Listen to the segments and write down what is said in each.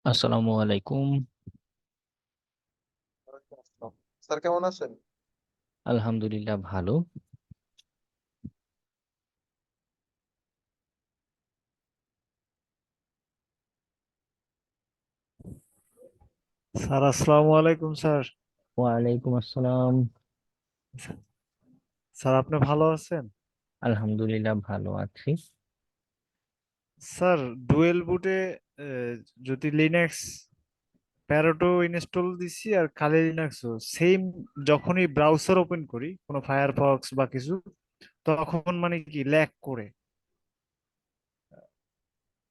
আসসালামু আলাইকুম। ওয়ালাইকুম আসসালাম। স্যার কেমন আছেন? আলহামদুলিল্লাহ, ভালো। স্যার আসসালামু আলাইকুম স্যার। ওয়ালাইকুম আসসালাম। স্যার আপনি ভালো আছেন? আলহামদুলিল্লাহ, ভালো আছি। স্যার ডুয়েল বুটে যদি লিনাক্স প্যারোটো ইনস্টল দিছি আর খালি লিনাক্সও সেম, যখনই ব্রাউজার ওপেন করি কোনো ফায়ারফক্স বা কিছু, তখন মানে কি ল্যাগ করে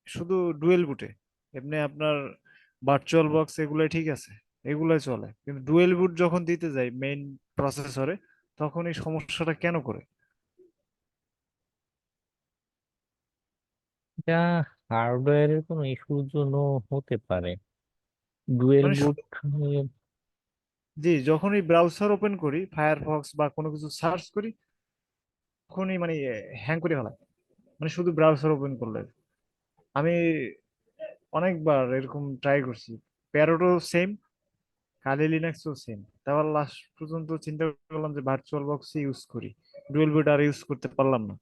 শুধু ডুয়েল বুটে। এমনি আপনার ভার্চুয়াল বক্স এগুলাই ঠিক আছে, এগুলাই চলে, কিন্তু ডুয়েল বুট যখন দিতে যাই মেইন প্রসেসরে, তখন এই সমস্যাটা কেন করে? এটা হার্ডওয়্যারের কোনো ইস্যুর জন্য হতে পারে। ডুয়েল মানে বুট। জি, যখনই ব্রাউজার ওপেন করি ফায়ারফক্স বা কোনো কিছু সার্চ করি, তখনই মানে হ্যাং করে ফেলায়, মানে শুধু ব্রাউজার ওপেন করলে। আমি অনেকবার এরকম ট্রাই করছি, প্যারোটো সেম, কালি লিনাক্সও সেম। তারপর লাস্ট পর্যন্ত চিন্তা করলাম যে ভার্চুয়াল বক্স ইউজ করি, ডুয়েল বুট আর ইউজ করতে পারলাম না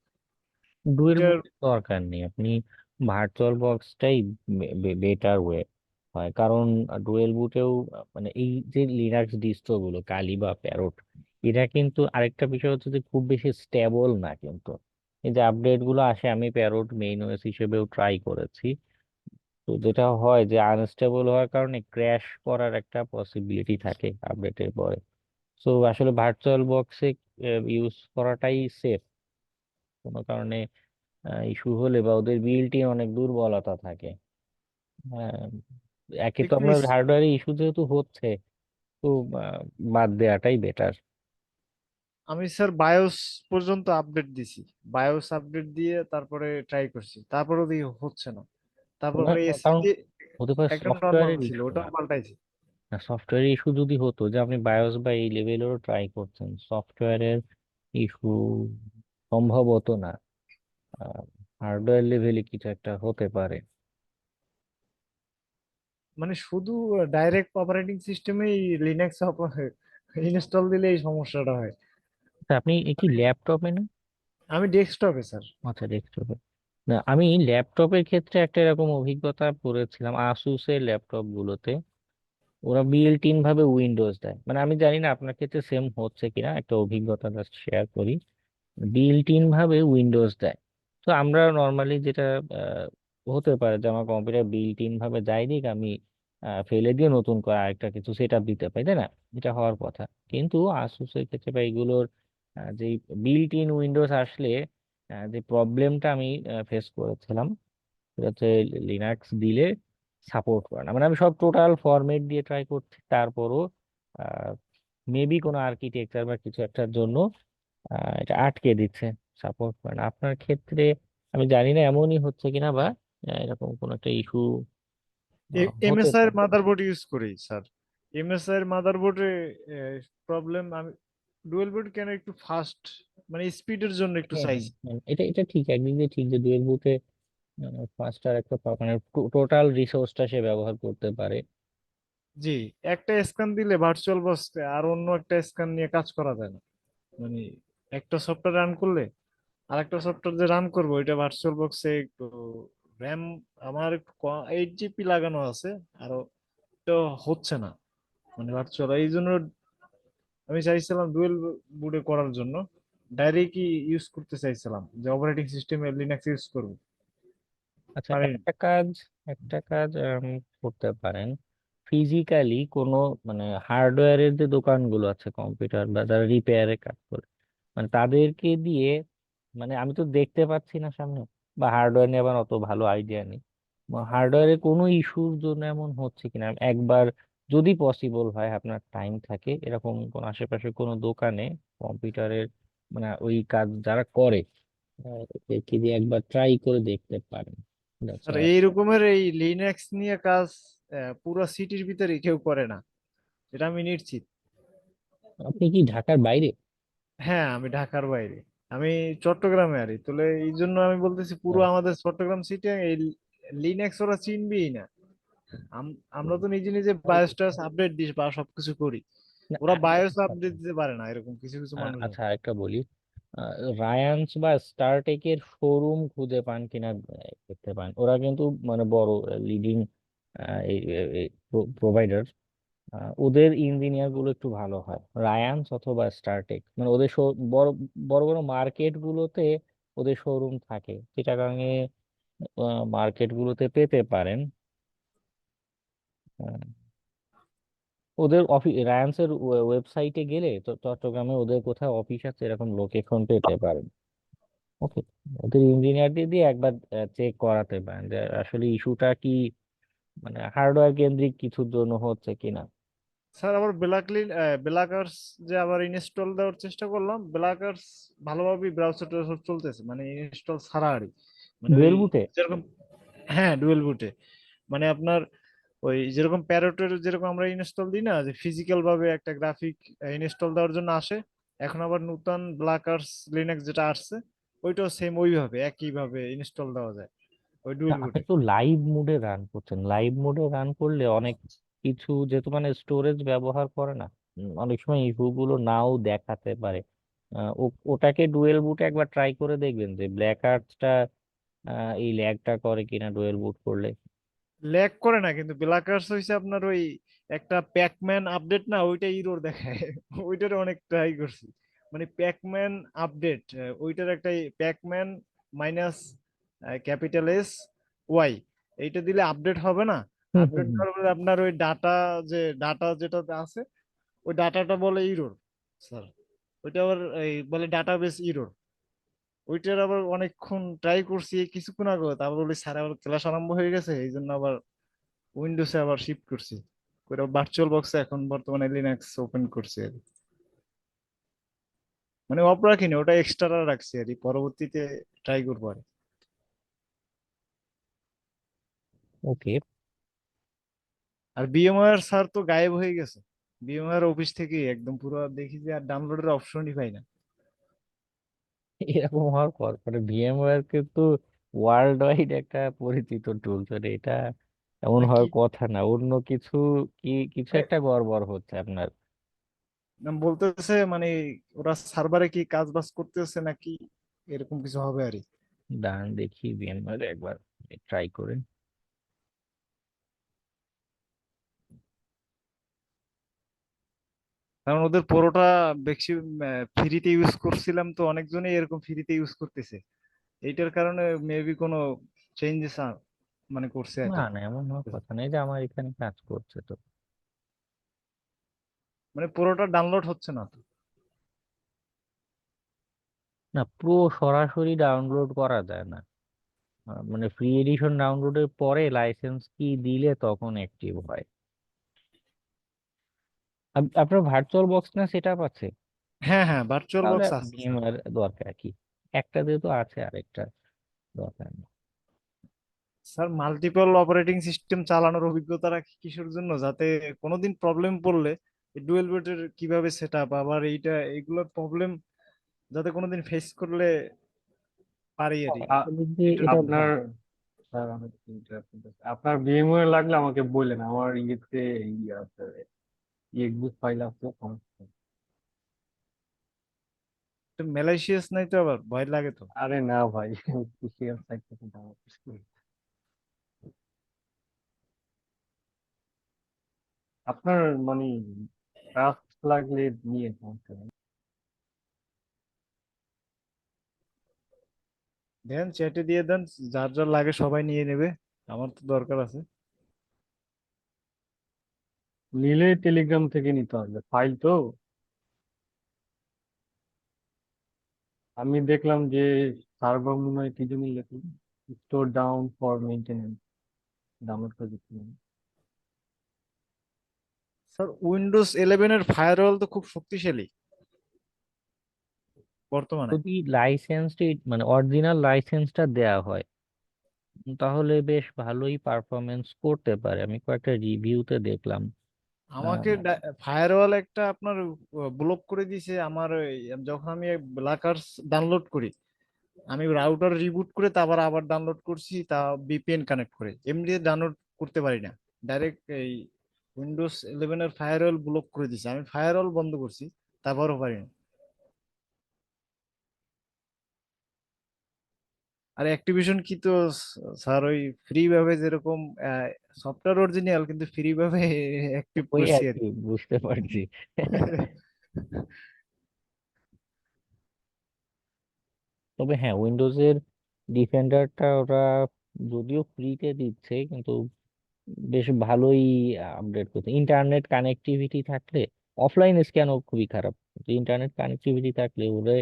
ডুয়েল এটার। বুটের দরকার নেই, আপনি ভার্চুয়াল বক্সটাই বেটার ওয়ে হয়। কারণ ডুয়েল বুটেও মানে এই যে লিনাক্স ডিস্ট্রো গুলো কালি বা প্যারোট, এটা কিন্তু আরেকটা বিষয় হচ্ছে যে খুব বেশি স্টেবল না কিন্তু। এই যে আপডেট গুলো আসে, আমি প্যারোট মেইন ওএস হিসেবেও ট্রাই করেছি। তো যেটা হয় যে আনস্টেবল হওয়ার কারণে ক্র্যাশ করার একটা পসিবিলিটি থাকে আপডেটের পরে। সো আসলে ভার্চুয়াল বক্সে ইউজ করাটাই সেফ। কোনো কারণে ইস্যু হলে বা ওদের বিল্ট ইন অনেক দুর্বলতা থাকে। হ্যাঁ, একে তো একটু আপনার হার্ডওয়্যারে ইস্যু যেহেতু হচ্ছে, তো বাদ দেওয়াটাই বেটার। আমি স্যার বায়োস পর্যন্ত আপডেট দিছি, বায়োস আপডেট দিয়ে তারপরে ট্রাই করছি, তারপরেও দিয়ে হচ্ছে না। না তারপরে না, কারণ এসএসডি হতে পারে একটা নর্মাল সফটওয়্যারের ছিল, ইস্যু। ওটাও পাল্টাইছি। না, সফটওয়্যারের ইস্যু যদি হতো যে আপনি বায়োস বা এই লেভেলেরও ট্রাই করছেন, সফটওয়্যারের ইস্যু সম্ভবত না, হার্ডওয়্যার লেভেলে কিছু একটা হতে পারে। মানে শুধু ডাইরেক্ট অপারেটিং সিস্টেমেই লিনাক্স ইনস্টল দিলে এই সমস্যাটা হয়। আচ্ছা, আপনি কি ল্যাপটপে না? আমি ডেস্কটপে স্যার। আচ্ছা, ডেস্কটপে। না, আমি ল্যাপটপের ক্ষেত্রে একটা এরকম অভিজ্ঞতা করেছিলাম আসুসের ল্যাপটপ গুলোতে। ওরা বিল্ট ইন ভাবে উইন্ডোজ দেয়, মানে আমি জানি না আপনার ক্ষেত্রে সেম হচ্ছে কিনা, একটা অভিজ্ঞতা জাস্ট শেয়ার করি। বিল্ট ইন ভাবে উইন্ডোজ দেয়। তো আমরা নর্মালি যেটা হতে পারে যে আমার কম্পিউটার বিল্ট ইন ভাবে যাই দিক, আমি ফেলে দিয়ে নতুন করে আরেকটা কিছু সেট আপ দিতে পারি, তাই না? এটা হওয়ার কথা। কিন্তু আসুসের ক্ষেত্রে বা এগুলোর যে বিল্ট ইন উইন্ডোজ আসলে যে প্রবলেমটা আমি ফেস করেছিলাম, সেটা হচ্ছে লিনাক্স দিলে সাপোর্ট করে না। মানে আমি সব টোটাল ফরম্যাট দিয়ে ট্রাই করছি, তারপরও মেবি কোনো আর্কিটেকচার বা কিছু একটার জন্য এটা আটকে দিচ্ছে, সাপোর্ট করে না। আপনার ক্ষেত্রে আমি জানি না এমনই হচ্ছে কিনা, বা এরকম কোনো একটা ইস্যু হতে এমএসআই এর পারে। মাদারবোর্ড ইউজ করি স্যার। এমএসআই এর মাদারবোর্ডে প্রবলেম, আমি ডুয়েল বুট কেন একটু ফাস্ট, মানে স্পিডের জন্য একটু হ্যাঁ, হ্যাঁ, চাইছি। হ্যাঁ, এটা এটা ঠিক, একদিক দিয়ে ঠিক যে ডুয়েল বুটে ফাস্টার একটা মানে টোটাল রিসোর্সটা সে ব্যবহার করতে পারে। জি, একটা স্ক্যান দিলে ভার্চুয়াল বক্সে আর অন্য একটা স্ক্যান নিয়ে কাজ করা যায় না। মানে একটা সফটওয়্যার রান করলে আর একটা সফটওয়্যার যে রান করবো এটা ভার্চুয়াল বক্সে একটু র্যাম, আমার একটু 8 জিবি লাগানো আছে, আরো তো হচ্ছে না, মানে ভার্চুয়াল। এই জন্য আমি চাইছিলাম ডুয়েল বুটে করার জন্য, ডাইরেক্টই ইউজ করতে চাইছিলাম যে অপারেটিং সিস্টেমে লিনাক্স ইউজ করবো, আচ্ছা, পারিনি। একটা কাজ করতে পারেন। ফিজিক্যালি কোনো মানে হার্ডওয়্যারের যে দোকানগুলো আছে কম্পিউটার বা যারা রিপেয়ারে কাজ করে, মানে তাদেরকে দিয়ে, মানে আমি তো দেখতে পাচ্ছি না সামনে, বা হার্ডওয়্যার নিয়ে আবার অত ভালো আইডিয়া নেই, হার্ডওয়্যারে কোনো ইস্যুর জন্য এমন হচ্ছে কিনা একবার, যদি পসিবল হয় আপনার টাইম থাকে, এরকম কোন আশেপাশে কোনো দোকানে কম্পিউটারের মানে ওই কাজ যারা করে এদেরকে দিয়ে একবার ট্রাই করে দেখতে পারেন। That's R all. এই রকমের এই লিনাক্স নিয়ে কাজ পুরো সিটির ভিতরে কেউ করে না, এটা আমি নিশ্চিত। আপনি কি ঢাকার বাইরে? হ্যাঁ, আমি ঢাকার বাইরে, আমি চট্টগ্রামে আছি, তাহলে এই জন্য আমি বলতেছি পুরো আমাদের চট্টগ্রাম সিটি এই লিনাক্স ওরা চিনবেই না। আমরা তো নিজে নিজে বায়োস আপডেট দিই বা সবকিছু করি, না, ওরা আরেকটা বায়োস কথা, আপডেট দিতে পারে না, এরকম কিছু কিছু মানুষ আচ্ছা আছে। আরেকটা বলি, রায়ান্স বা স্টারটেকের শোরুম খুঁজে পান কিনা দেখতে পান, ওরা কিন্তু মানে বড় লিডিং প্রোভাইডার, ওদের ইঞ্জিনিয়ার গুলো একটু ভালো হয়, রায়ান্স অথবা স্টারটেক, মানে ওদের বড় বড় বড় মার্কেট গুলোতে ওদের শোরুম থাকে, চিটাগাঙে মার্কেট গুলোতে পেতে পারেন। আহ, ওদের অফিস, রায়ান্সের ওয়েবসাইটে গেলে তো চট্টগ্রামে ওদের কোথাও অফিস আছে এরকম লোকেশন পেতে পারেন। ওকে, ওদের ইঞ্জিনিয়ারদের দিয়ে একবার চেক করাতে পারেন যে আসলে ইস্যুটা কি মানে হার্ডওয়্যার কেন্দ্রিক কিছুর জন্য হচ্ছে কিনা। স্যার আবার ব্ল্যাকার্স যে আবার ইনস্টল দেওয়ার চেষ্টা করলাম, ব্ল্যাকার্স ভালোভাবে ব্রাউজার চলতেছে, মানে ইনস্টল ছাড়া আরই, মানে ওই ডুয়েল বুটে? যেরকম, হ্যাঁ ডুয়েল বুটে, মানে আপনার ওই যেরকম প্যারোটের যেরকম আমরা ইনস্টল দিই না, যে ফিজিক্যাল ভাবে একটা গ্রাফিক ইনস্টল দেওয়ার জন্য আসে, এখন আবার নতুন ব্ল্যাকার্স লিনাক্স যেটা আসছে, ওইটাও সেম ওইভাবে একই ভাবে ইনস্টল দেওয়া যায় ওই না, ডুয়েল আপনি বুটে। তো লাইভ মোডে রান করছেন, লাইভ মোডে রান করলে অনেক কিছু যেহেতু মানে স্টোরেজ ব্যবহার করে না, অনেক সময় ইস্যু গুলো নাও দেখাতে পারে। ওটাকে ডুয়েল বুটে একবার ট্রাই করে দেখবেন যে ব্ল্যাক আর্টসটা এই ল্যাগটা করে কিনা ডুয়েল বুট করলে। ল্যাগ করে না, কিন্তু ব্ল্যাকার্স হইছে আপনার ওই একটা প্যাকম্যান আপডেট না, ওইটা ইরোর দেখায় ওইটার অনেক ট্রাই করছি, মানে প্যাকম্যান আপডেট, ওইটার একটা Pacman minus capital S Y, এইটা দিলে আপডেট হবে না। হুম হুম আপডেট হুম। করার পরে আপনার ওই ডাটা যেটাতে আছে, ওই ডাটাটা বলে ইরোর স্যার, ওইটা আবার এই বলে ডাটাবেস ইরোর। ওইটার আবার অনেকক্ষণ ট্রাই করছি এই কিছুক্ষণ আগে, তারপর বলি স্যার আবার ক্লাস আরম্ভ হয়ে গেছে, এই জন্য আবার উইন্ডোজে আবার শিফট করছি, করে ভার্চুয়াল বক্সে এখন বর্তমানে লিনাক্স ওপেন করছি আর কি। মানে অফ রাখিনি, ওটা এক্সট্রা রাখছি আর কি, পরবর্তীতে ট্রাই করবো আর কি। ওকে। আর বিএমআর স্যার তো গায়েব হয়ে গেছে, বিএমআর অফিস থেকে একদম পুরো দেখি যে আর ডাউনলোডের অপশনই পাই না। এরকম হওয়ার পর পরে ভিএমওয়্যার কিন্তু ওয়ার্ল্ড ওয়াইড একটা পরিচিত টুলস, এটা এমন না কি, হওয়ার কথা না, অন্য কিছু কি কিছু মানে একটা গড়বড় হচ্ছে আপনার। বলতেছে মানে ওরা সার্ভারে কি কাজ বাজ করতেছে নাকি, এরকম কিছু হবে আর কি। দাঁড়ান দেখি ভিএমওয়্যার একবার ট্রাই করে। কারণ ওদের পুরোটা বেশি ফ্রিতে ইউজ করছিলাম, তো অনেকজনই এরকম ফ্রিতে ইউজ করতেছে, এইটার কারণে মেবি কোনো চেঞ্জেস মানে করছে না এটা। না, এমন হওয়ার কথা নেই, যে আমার এখানে কাজ করছে তো। মানে পুরোটা ডাউনলোড হচ্ছে না তো। না, প্রো সরাসরি ডাউনলোড করা যায় না, মানে ফ্রি এডিশন ডাউনলোডের পরে লাইসেন্স কি দিলে তখন অ্যাক্টিভ হয়। আপনার ভার্চুয়াল বক্স না সেট আপ আছে? হ্যাঁ হ্যাঁ, ভার্চুয়াল তাহলে বক্স আছে স্যার। ভিএমওয়্যার দরকার কি, একটা যেহেতু আছে আরেকটা দরকার নেই। স্যার মাল্টিপল অপারেটিং সিস্টেম চালানোর অভিজ্ঞতা রাখি কিসের জন্য, যাতে কোনোদিন প্রবলেম পড়লে ডুয়েল বুটের কিভাবে সেট আপ, আবার এইগুলোর প্রবলেম যাতে কোনোদিন ফেস করলে পারি আর কি। আসলে যে এটার এটা জন্য। আপনার স্যার অনেক interruption আছে। আপনার VMware লাগলে আমাকে বললেন, আমার ইয়েতে ইয়ে আছে, এক্সবিট ফাইল আছে, সমস্যা নেই। ম্যালেশিয়াস নাই তো, আবার ভয় লাগে তো। আরে না ভাই, পিসিএল সাইট থেকে ডাউনলোড করছি। আপনার মানে ট্রাস্ট লাগলে নিয়ে সমস্যা নেই। দেন চ্যাটে দিয়ে দেন, যার যার লাগে সবাই নিয়ে নেবে, আমার তো দরকার আছে। নিলে টেলিগ্রাম থেকে নিতে হবে, ফাইল তো। আমি দেখলাম যে সার্ভার মনে হয় কি জন্য লেখে, store down for maintenance, download করে দিচ্ছিলাম। স্যার উইন্ডোজ 11 এর ফায়ারওয়াল তো খুব শক্তিশালী বর্তমানে। যদি লাইসেন্সটি মানে অরিজিনাল লাইসেন্সটা দেয়া হয় তাহলে বেশ ভালোই পারফরমেন্স করতে পারে, আমি কয়েকটা রিভিউতে দেখলাম। আমাকে ফায়ারওয়াল একটা আপনার ব্লক করে দিয়েছে আমার যখন আমি ব্লাকার্স ডাউনলোড করি, আমি রাউটার রিবুট করে তারপর আবার ডাউনলোড করছি, তা ভিপিএন কানেক্ট করে এমনি ডাউনলোড করতে পারি না। ডাইরেক্ট এই উইন্ডোজ 11 এর ফায়ারওয়াল ব্লক করে দিয়েছে, আমি ফায়ারওয়াল বন্ধ করছি তারপরও পারি না। আর অ্যাক্টিভিশন কি তো স্যার ওই ফ্রি ভাবে যেরকম সফটওয়্যার অরিজিনাল কিন্তু ফ্রি ভাবে অ্যাক্টিভ ওই করছি আর আর কি, বুঝতে পারছি। কি। তবে হ্যাঁ, উইন্ডোজের ডিফেন্ডারটা ওরা যদিও ফ্রিতে দিচ্ছে কিন্তু বেশ ভালোই আপডেট করছে। ইন্টারনেট কানেক্টিভিটি থাকলে, অফলাইন স্ক্যান খুবই খারাপ, ইন্টারনেট কানেক্টিভিটি থাকলে ওরা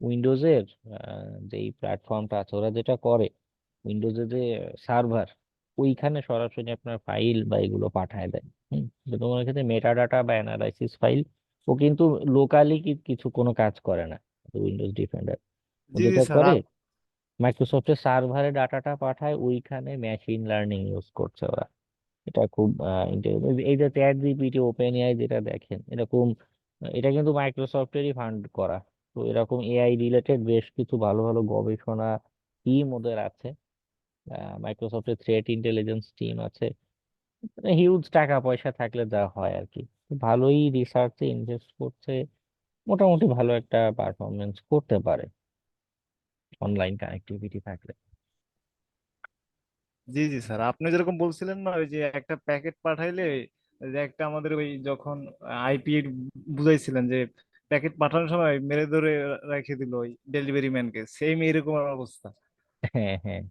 উইন্ডোজের যেই প্ল্যাটফর্মটা আছে ওরা যেটা করে, উইন্ডোজের যে সার্ভার, ওইখানে সরাসরি আপনার ফাইল বা এগুলো পাঠায় দেয়। তো তোমার ক্ষেত্রে মেটা ডাটা বা অ্যানালাইসিস ফাইল ও কিন্তু লোকালি কিছু কোনো কাজ করে না। উইন্ডোজ ডিফেন্ডার ও জি জি যেটা স্যার। করে মাইক্রোসফটের সার্ভারে ডাটাটা পাঠায়, ওইখানে মেশিন লার্নিং ইউজ করছে ওরা। এটা খুব এই যে চ্যাট জিপিটি, ওপেন এআই যেটা দেখেন এরকম, এটা কিন্তু মাইক্রোসফটেরই ফান্ড করা। তো এরকম এআই রিলেটেড বেশ কিছু ভালো ভালো গবেষণা টিম ওদের আছে। মাইক্রোসফটের থ্রেট ইন্টেলিজেন্স টিম আছে। হিউজ টাকা পয়সা থাকলে যা হয় আর কি, ভালোই রিসার্চে ইনভেস্ট করছে, মোটামুটি ভালো একটা পারফরমেন্স করতে পারে অনলাইন কানেক্টিভিটি থাকলে। জি জি স্যার, আপনি যেরকম বলছিলেন না ওই যে একটা প্যাকেট পাঠাইলে, ওই যে একটা আমাদের ওই যখন আইপি বুঝাইছিলেন যে প্যাকেট পাঠানোর সময় মেরে ধরে রেখে দিল ওই ডেলিভারি ম্যানকে, সেম এরকম অবস্থা। হ্যাঁ হ্যাঁ,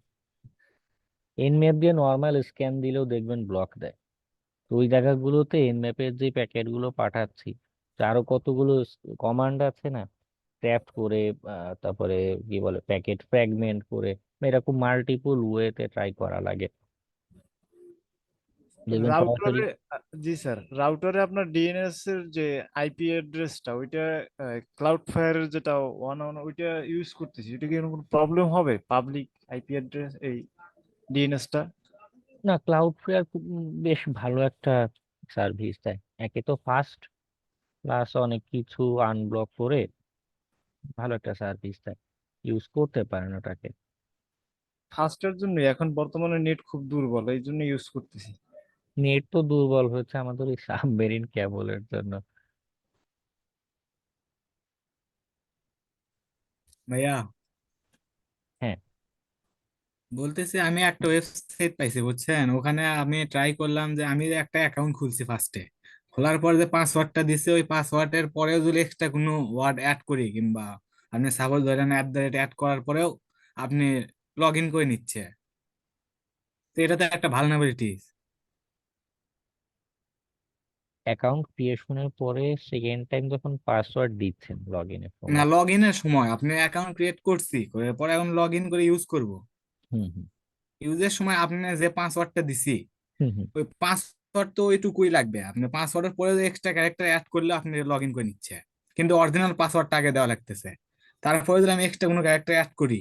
এনম্যাপ দিয়ে নর্মাল স্ক্যান দিলেও দেখবেন ব্লক দেয়। তো ওই জায়গাগুলোতে এনম্যাপের যে প্যাকেট গুলো পাঠাচ্ছি, আরো কতগুলো কমান্ড আছে না, ট্যাপ করে তারপরে কি বলে প্যাকেট ফ্র্যাগমেন্ট করে, এরকম মাল্টিপল ওয়েতে ট্রাই করা লাগে, দেখবেন সরাসরি। রাউটারে, জি স্যার, রাউটারে আপনার ডিএনএস এর যে আইপি অ্যাড্রেসটা ওইটা ক্লাউড ফায়ারের যেটা ওয়ান ওয়ান ওইটা ইউজ করতেছি, এটা কি কোনো প্রবলেম হবে পাবলিক আইপি অ্যাড্রেস এই ডিএনএসটা? না, ক্লাউড ফ্লেয়ার বেশ ভালো একটা সার্ভিস দেয়। একে তো ফাস্ট, প্লাস অনেক কিছু আনব্লক করে ভালো একটা সার্ভিস দেয়, ইউজ করতে পারেন ওটাকে। ফাস্টের জন্য এখন বর্তমানে নেট খুব দুর্বল, এই জন্য ইউজ করতেছি। নেট তো দুর্বল হচ্ছে আমাদের ওই সাবমেরিন কেবলের জন্য। ভাইয়া হ্যাঁ, বলতেছি, আমি একটা ওয়েবসাইট পাইছি বুঝছেন, ওখানে আমি ট্রাই করলাম যে আমি একটা অ্যাকাউন্ট খুলছি ফার্স্টে, খোলার পর যে পাসওয়ার্ডটা দিছে ওই পাসওয়ার্ডের পরেও যদি এক্সট্রা কোনো ওয়ার্ড অ্যাড করি কিংবা আপনি সাপোজ ধরেন @অ্যাড করার পরেও আপনি লগ ইন করে নিচ্ছে, তো এটা তো একটা ভালনারেবিলিটিস। অ্যাকাউন্ট ক্রিয়েশনের পরে সেকেন্ড টাইম যখন পাসওয়ার্ড দিচ্ছেন লগ ইনের না, সময়। লগ ইনের সময় আপনি অ্যাকাউন্ট ক্রিয়েট করছি করে পরে এখন লগ ইন করে ইউজ করব, হুম হুম ইউজের সময় আপনি যে পাসওয়ার্ডটা দিছি হুম হুম। ওই পাসওয়ার্ড তো ওইটুকুই লাগবে, আপনি পাসওয়ার্ডের পরে এক্সট্রা ক্যারেক্টার অ্যাড করলে আপনি লগ ইন করে নিচ্ছে, কিন্তু অরিজিনাল পাসওয়ার্ডটা আগে দেওয়া লাগতেছে, তারপরে যদি আমি এক্সট্রা কোনো ক্যারেক্টার অ্যাড করি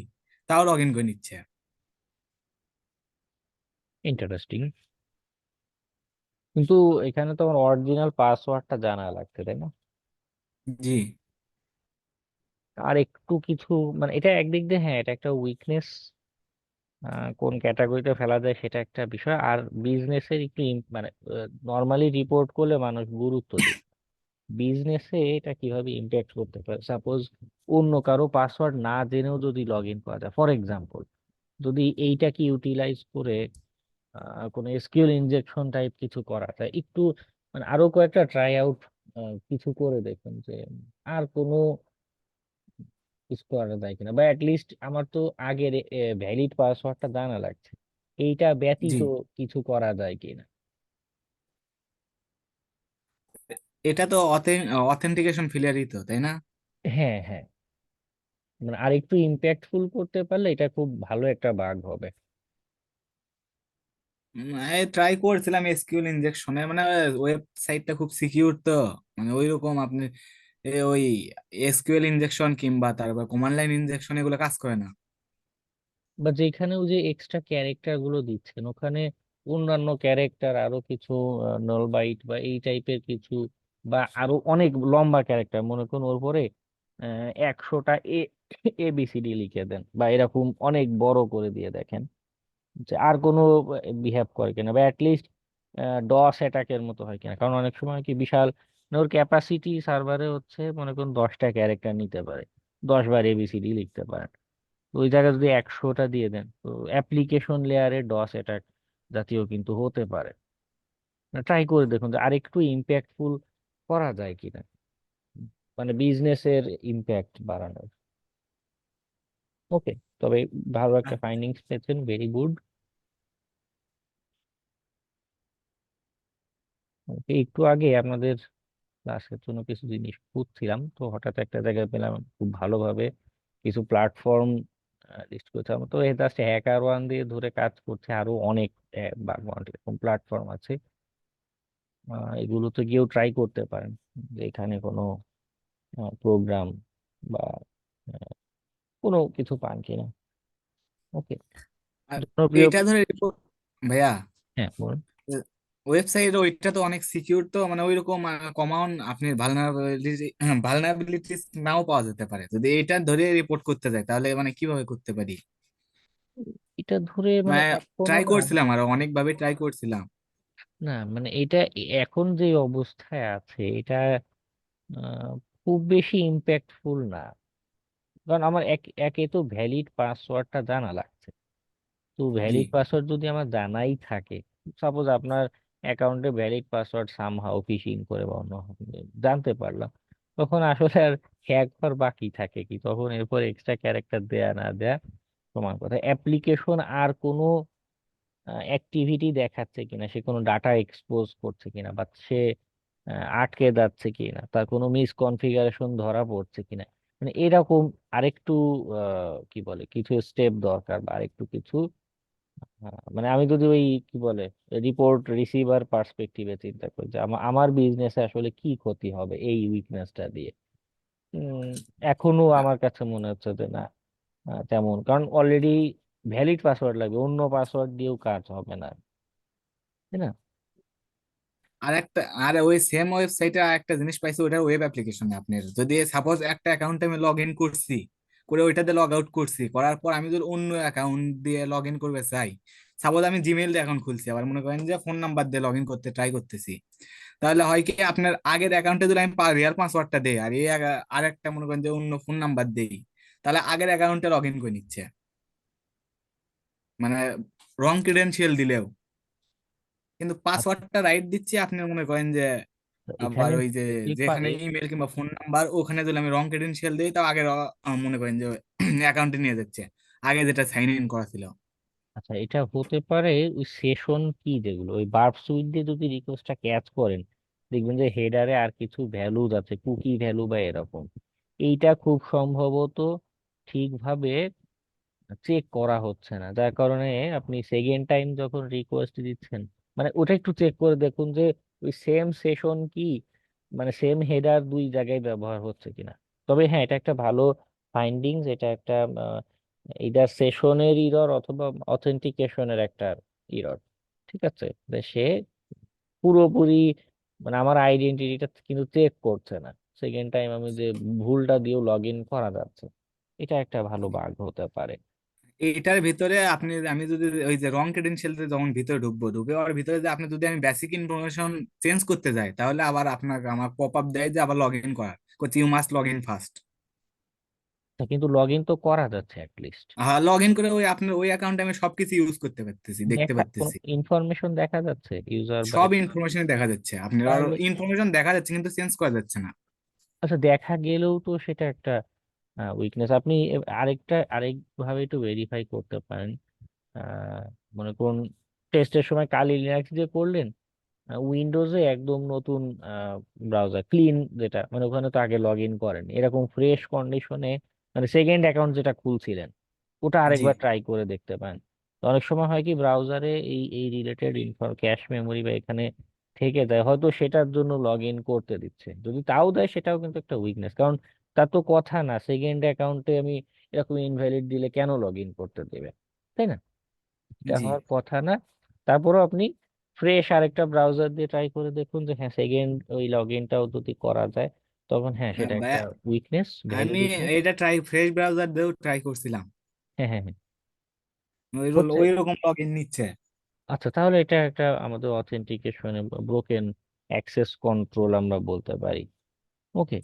তাও লগ ইন করে নিচ্ছে। ইন্টারেস্টিং। কিন্তু এখানে তো আমার অরিজিনাল পাসওয়ার্ডটা জানা লাগছে, তাই না? জি আর একটু কিছু, মানে এটা একদিক দিয়ে হ্যাঁ, এটা একটা উইকনেস। কোন ক্যাটাগরিতে ফেলা যায় সেটা একটা বিষয়। আর বিজনেসের একটু মানে নর্মালি রিপোর্ট করলে মানুষ গুরুত্ব দেয়, বিজনেসে এটা কিভাবে ইম্প্যাক্ট করতে পারে। সাপোজ অন্য কারো পাসওয়ার্ড না জেনেও যদি লগ ইন করা যায়, ফর এক্সাম্পল যদি এইটাকে ইউটিলাইজ করে কোনো এসকিউএল ইনজেকশন টাইপ কিছু করা যায়, একটু মানে আরো কয়েকটা ট্রাই আউট কিছু করে দেখুন যে আর কোনো কিছু করা যায় কিনা, বা লিস্ট আমার তো আগের ভ্যালিড পাসওয়ার্ডটা জানা লাগছে, এইটা জি, ব্যতীত কিছু করা যায় কিনা। এটা তো অথেন্টিকেশন ফেলিয়ারই তো, তাই না? হ্যাঁ হ্যাঁ, মানে আরেকটু ইম্প্যাক্টফুল করতে পারলে এটা খুব ভালো একটা বাগ হবে। ট্রাই করছিলাম এসকিউএল ইনজেকশনে, মানে ওয়েবসাইটটা খুব সিকিউর তো, মানে ওইরকম আপনি ওই এসকিউএল ইনজেকশন কিংবা তারপর কমান্ড লাইন ইনজেকশন এগুলো কাজ করে না। বা যেখানে ওই যে এক্সট্রা ক্যারেক্টার গুলো দিচ্ছেন ওখানে অন্যান্য ক্যারেক্টার আরো কিছু নল বাইট বা এই টাইপের কিছু, বা আরো অনেক লম্বা ক্যারেক্টার মনে করুন ওর পরে 100টা ABCD লিখে দেন বা এরকম অনেক বড় করে দিয়ে দেখেন যে আর কোনো বিহেভ করে কিনা, বা অ্যাটলিস্ট ডস অ্যাটাকের মতো হয় কিনা। কারণ অনেক সময় কি বিশাল, মানে ওর ক্যাপাসিটি সার্ভারে হচ্ছে মনে করুন 10টা ক্যারেক্টার নিতে পারে, 10 বার ABCD লিখতে পারেন। তো ওই জায়গায় যদি 100টা দিয়ে দেন তো অ্যাপ্লিকেশন লেয়ারে ডস অ্যাটাক জাতীয় কিন্তু হতে পারে। ট্রাই করে দেখুন যে আরেকটু ইম্প্যাক্টফুল করা যায় কিনা, মানে বিজনেসের ইম্প্যাক্ট বাড়ানোর। ওকে, তবে ভালো একটা ফাইন্ডিংস পেয়েছেন, ভেরি গুড। একটু আগে আপনাদের ক্লাসের জন্য কিছু জিনিস খুঁজছিলাম, তো হঠাৎ একটা জায়গায় পেলাম খুব ভালোভাবে কিছু প্ল্যাটফর্ম লিস্ট করেছিলাম। তো এই জাস্ট হ্যাকার ওয়ান দিয়ে ধরে কাজ করছে আরো অনেক বাগওয়ান এরকম প্ল্যাটফর্ম আছে। এগুলোতে গিয়েও ট্রাই করতে পারেন যে এখানে কোনো প্রোগ্রাম বা আহ, কোনো কিছু পান কিনা। ওকে, আর জনপ্রিয়। এটা ধরে report- ভাইয়া, হ্যাঁ বলুন। ওয়েবসাইট ওইটা তো অনেক সিকিউর তো, মানে ওইরকম কমন আপনি ভালনারেবিলিটিস নাও পাওয়া যেতে পারে। যদি এটা ধরে রিপোর্ট করতে যায় তাহলে মানে কিভাবে করতে পারি? এটা ধরে মানে মানে এখনো ট্রাই না, করছিলাম, আর অনেকভাবে ট্রাই করছিলাম। না মানে এটা এখন যে অবস্থায় আছে এটা আহ, খুব বেশি ইম্প্যাক্টফুল না। কারণ আমার একে তো ভ্যালিড পাসওয়ার্ডটা জানা লাগছে। তো জি। ভ্যালিড পাসওয়ার্ড যদি আমার জানাই থাকে, সাপোজ আপনার অ্যাকাউন্টে ভ্যালিড পাসওয়ার্ড সামহাও ফিশিং করে বা অন্য জানতে পারলাম, তখন আসলে আর হ্যাক হওয়ার বাকি থাকে কি? তখন এরপর এক্সট্রা ক্যারেক্টার দেয়া না দেয়া সমান কথা। অ্যাপ্লিকেশন আর কোনো অ্যাক্টিভিটি দেখাচ্ছে কিনা, সে কোনো ডাটা এক্সপোজ করছে কিনা, বা সে আটকে যাচ্ছে কিনা, তার কোনো মিসকনফিগারেশন ধরা পড়ছে কিনা, মানে এরকম আরেকটু কি বলে কিছু স্টেপ দরকার, বা আরেকটু কিছু মানে আমি যদি ওই কি বলে রিপোর্ট রিসিভার পার্সপেক্টিভে চিন্তা করি যে আমার বিজনেসে আসলে কি ক্ষতি হবে এই উইকনেসটা দিয়ে, উম, এখনো আমার কাছে মনে হচ্ছে যে না, তেমন। কারণ অলরেডি ভ্যালিড পাসওয়ার্ড লাগবে, অন্য পাসওয়ার্ড দিয়েও কাজ হবে না, তাই না? আর একটা, আর ওই সেম ওয়েবসাইটে একটা জিনিস পাইছি, ওটা ওয়েব অ্যাপ্লিকেশনে আপনার যদি সাপোজ একটা অ্যাকাউন্টে আমি লগ ইন করছি, করে ওইটাতে লগ আউট করছি, করার পর আমি যদি অন্য অ্যাকাউন্ট দিয়ে লগ ইন করবে চাই, সাপোজ আমি জিমেইল দিয়ে অ্যাকাউন্ট খুলছি, আবার মনে করেন যে ফোন নাম্বার দিয়ে লগ ইন করতে ট্রাই করতেছি, তাহলে হয় কি আপনার আগের অ্যাকাউন্টে যদি আমি রিয়াল পাসওয়ার্ডটা দেই আর এই আর একটা মনে করেন যে অন্য ফোন নাম্বার দেই, তাহলে আগের অ্যাকাউন্টে লগ ইন করে নিচ্ছে, মানে রং ক্রিডেন্সিয়াল দিলেও কিন্তু আচ্ছা, পাসওয়ার্ডটা রাইট দিচ্ছি, আপনি মনে করেন যে তো আবার এখানে ওই যে হতে যেখানে পারে। ইমেল কিংবা ফোন নাম্বার ওখানে যদি আমি রং ক্রেডেনশিয়াল দিই তাও আগের মনে করেন যে অ্যাকাউন্টে নিয়ে যাচ্ছে, আগে যেটা সাইন ইন করা ছিল। আচ্ছা, এটা হতে পারে ওই সেশন কি যেগুলো ওই বার্ব সুইট দিয়ে যদি রিকোয়েস্টটা ক্যাচ করেন, দেখবেন যে হেডারে আর কিছু ভ্যালুজ আছে, কুকি ভ্যালু বা এরকম। এইটা খুব সম্ভবত ঠিকভাবে চেক করা হচ্ছে না, যার কারণে আপনি সেকেন্ড টাইম যখন রিকোয়েস্ট দিচ্ছেন, মানে ওটা একটু চেক করে দেখুন যে ওই সেম সেশন কি, মানে সেম হেডার দুই জায়গায় ব্যবহার হচ্ছে কিনা। তবে হ্যাঁ, এটা একটা ভালো ফাইন্ডিংস, এটা একটা এইটা সেশনের ইরর অথবা অথেন্টিকেশনের একটা ইরর। ঠিক আছে, তা সে পুরোপুরি মানে আমার আইডেন্টিটিটা কিন্তু চেক করছে না, সেকেন্ড টাইম আমি যে ভুলটা দিয়েও লগ ইন করা যাচ্ছে। এটা একটা ভালো বাগ হতে পারে। এটার ভিতরে আপনি, আমি যদি ওই যে রং ক্রেডেনশিয়াল যখন ভিতরে ঢুকবো, ঢুকে ওর ভিতরে যে আপনি যদি আমি বেসিক ইনফরমেশন চেঞ্জ করতে যাই, তাহলে আবার আপনাকে আমার পপ আপ দেয় যে আবার লগ ইন করার, করছি you must log in first. তা কিন্তু লগ ইন তো করা যাচ্ছে অ্যাটলিস্ট। হ্যাঁ, লগ ইন করে ওই আপনার ওই অ্যাকাউন্টে আমি সবকিছু ইউজ করতে পারতেছি, দেখতে দেখা কোনো পারতেছি, ইনফরমেশন দেখা যাচ্ছে ইউজার বা সব ইনফরমেশন দেখা যাচ্ছে, আপনার তাহলে ইনফরমেশন দেখা যাচ্ছে কিন্তু চেঞ্জ করা যাচ্ছে না। আচ্ছা, দেখা গেলেও তো সেটা একটা উইকনেস। আপনি আরেক ভাবে একটু ভেরিফাই করতে পারেন। আহ, মনে করুন টেস্টের সময় কালি লিনাক্স দিয়ে করলেন, উইন্ডোজে একদম নতুন ব্রাউজার ক্লিন, যেটা মানে ওখানে তো আগে লগ ইন করেন, এরকম ফ্রেশ কন্ডিশনে মানে সেকেন্ড অ্যাকাউন্ট যেটা খুলছিলেন ওটা জি আরেকবার ট্রাই করে দেখতে পারেন। তো অনেক সময় হয় কি ব্রাউজারে এই এই রিলেটেড ক্যাশ মেমোরি বা এখানে থেকে দেয়, হয়তো সেটার জন্য লগ ইন করতে দিচ্ছে। যদি তাও দেয় সেটাও কিন্তু একটা উইকনেস, কারণ তার তো কথা না সেকেন্ড অ্যাকাউন্টে আমি এরকম ইনভ্যালিড দিলে কেন লগ ইন করতে দেবে, তাই না? এটা জি হওয়ার কথা না। তারপরও আপনি ফ্রেশ আরেকটা ব্রাউজার দিয়ে ট্রাই করে দেখুন যে হ্যাঁ সেকেন্ড ওই লগ ইনটাও যদি করা যায়, তখন হ্যাঁ সেটা একটা ভাইয়া, উইকনেস, আমি ভ্যালিড উইকনেস। এটা ফ্রেশ ব্রাউজার দিয়েও ট্রাই করছিলাম, হ্যাঁ হ্যাঁ হ্যাঁ, হচ্ছে। ওই রকম লগ ইন নিচ্ছে। আচ্ছা, তাহলে এটা একটা আমাদের অথেন্টিকেশন ব্রোকেন অ্যাক্সেস কন্ট্রোল আমরা বলতে পারি। ওকে,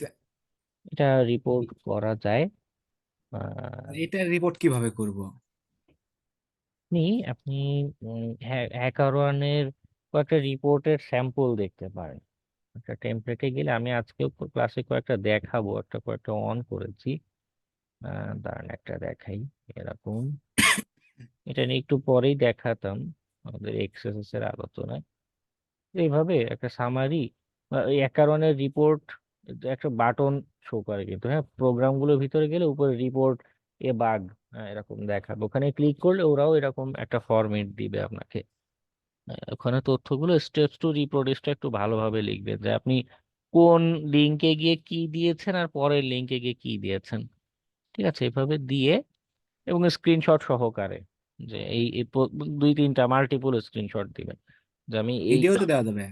এটা রিপোর্ট করা যায়। আহ, এটা রিপোর্ট কিভাবে করব? আপনি আপনি হ্যাকারওয়ানের কয়েকটা রিপোর্টের স্যাম্পল দেখতে পারেন। একটা টেমপ্লেটে গেলে আমি আজকেও ক্লাসে কয়েকটা দেখাবো, কয়েকটা অন করেছি। দাঁড়ান একটা দেখাই। এরকম, এটা নিয়ে একটু পরেই দেখাতাম আমাদের এক্সএসএস এর আলোচনায়। এইভাবে একটা সামারি, এই এক কারণে রিপোর্ট একটা বাটন শো করে, কিন্তু হ্যাঁ প্রোগ্রামগুলোর ভিতরে গেলে উপরে রিপোর্ট এ বাগ এরকম দেখাবে, ওখানে ক্লিক করলে ওরাও এরকম একটা ফরম্যাট দিবে আপনাকে। ওখানে তথ্যগুলো স্টেপস টু রিপোর্ট একটু ভালোভাবে লিখবেন যে আপনি কোন লিঙ্কে গিয়ে কি দিয়েছেন আর পরের লিঙ্কে গিয়ে কি দিয়েছেন। ঠিক আছে, এভাবে দিয়ে এবং স্ক্রিনশট সহকারে, যে এই 2-3টা মাল্টিপল স্ক্রিনশট দিবেন যে আমি এই। ভিডিও তো দেওয়া যাবে?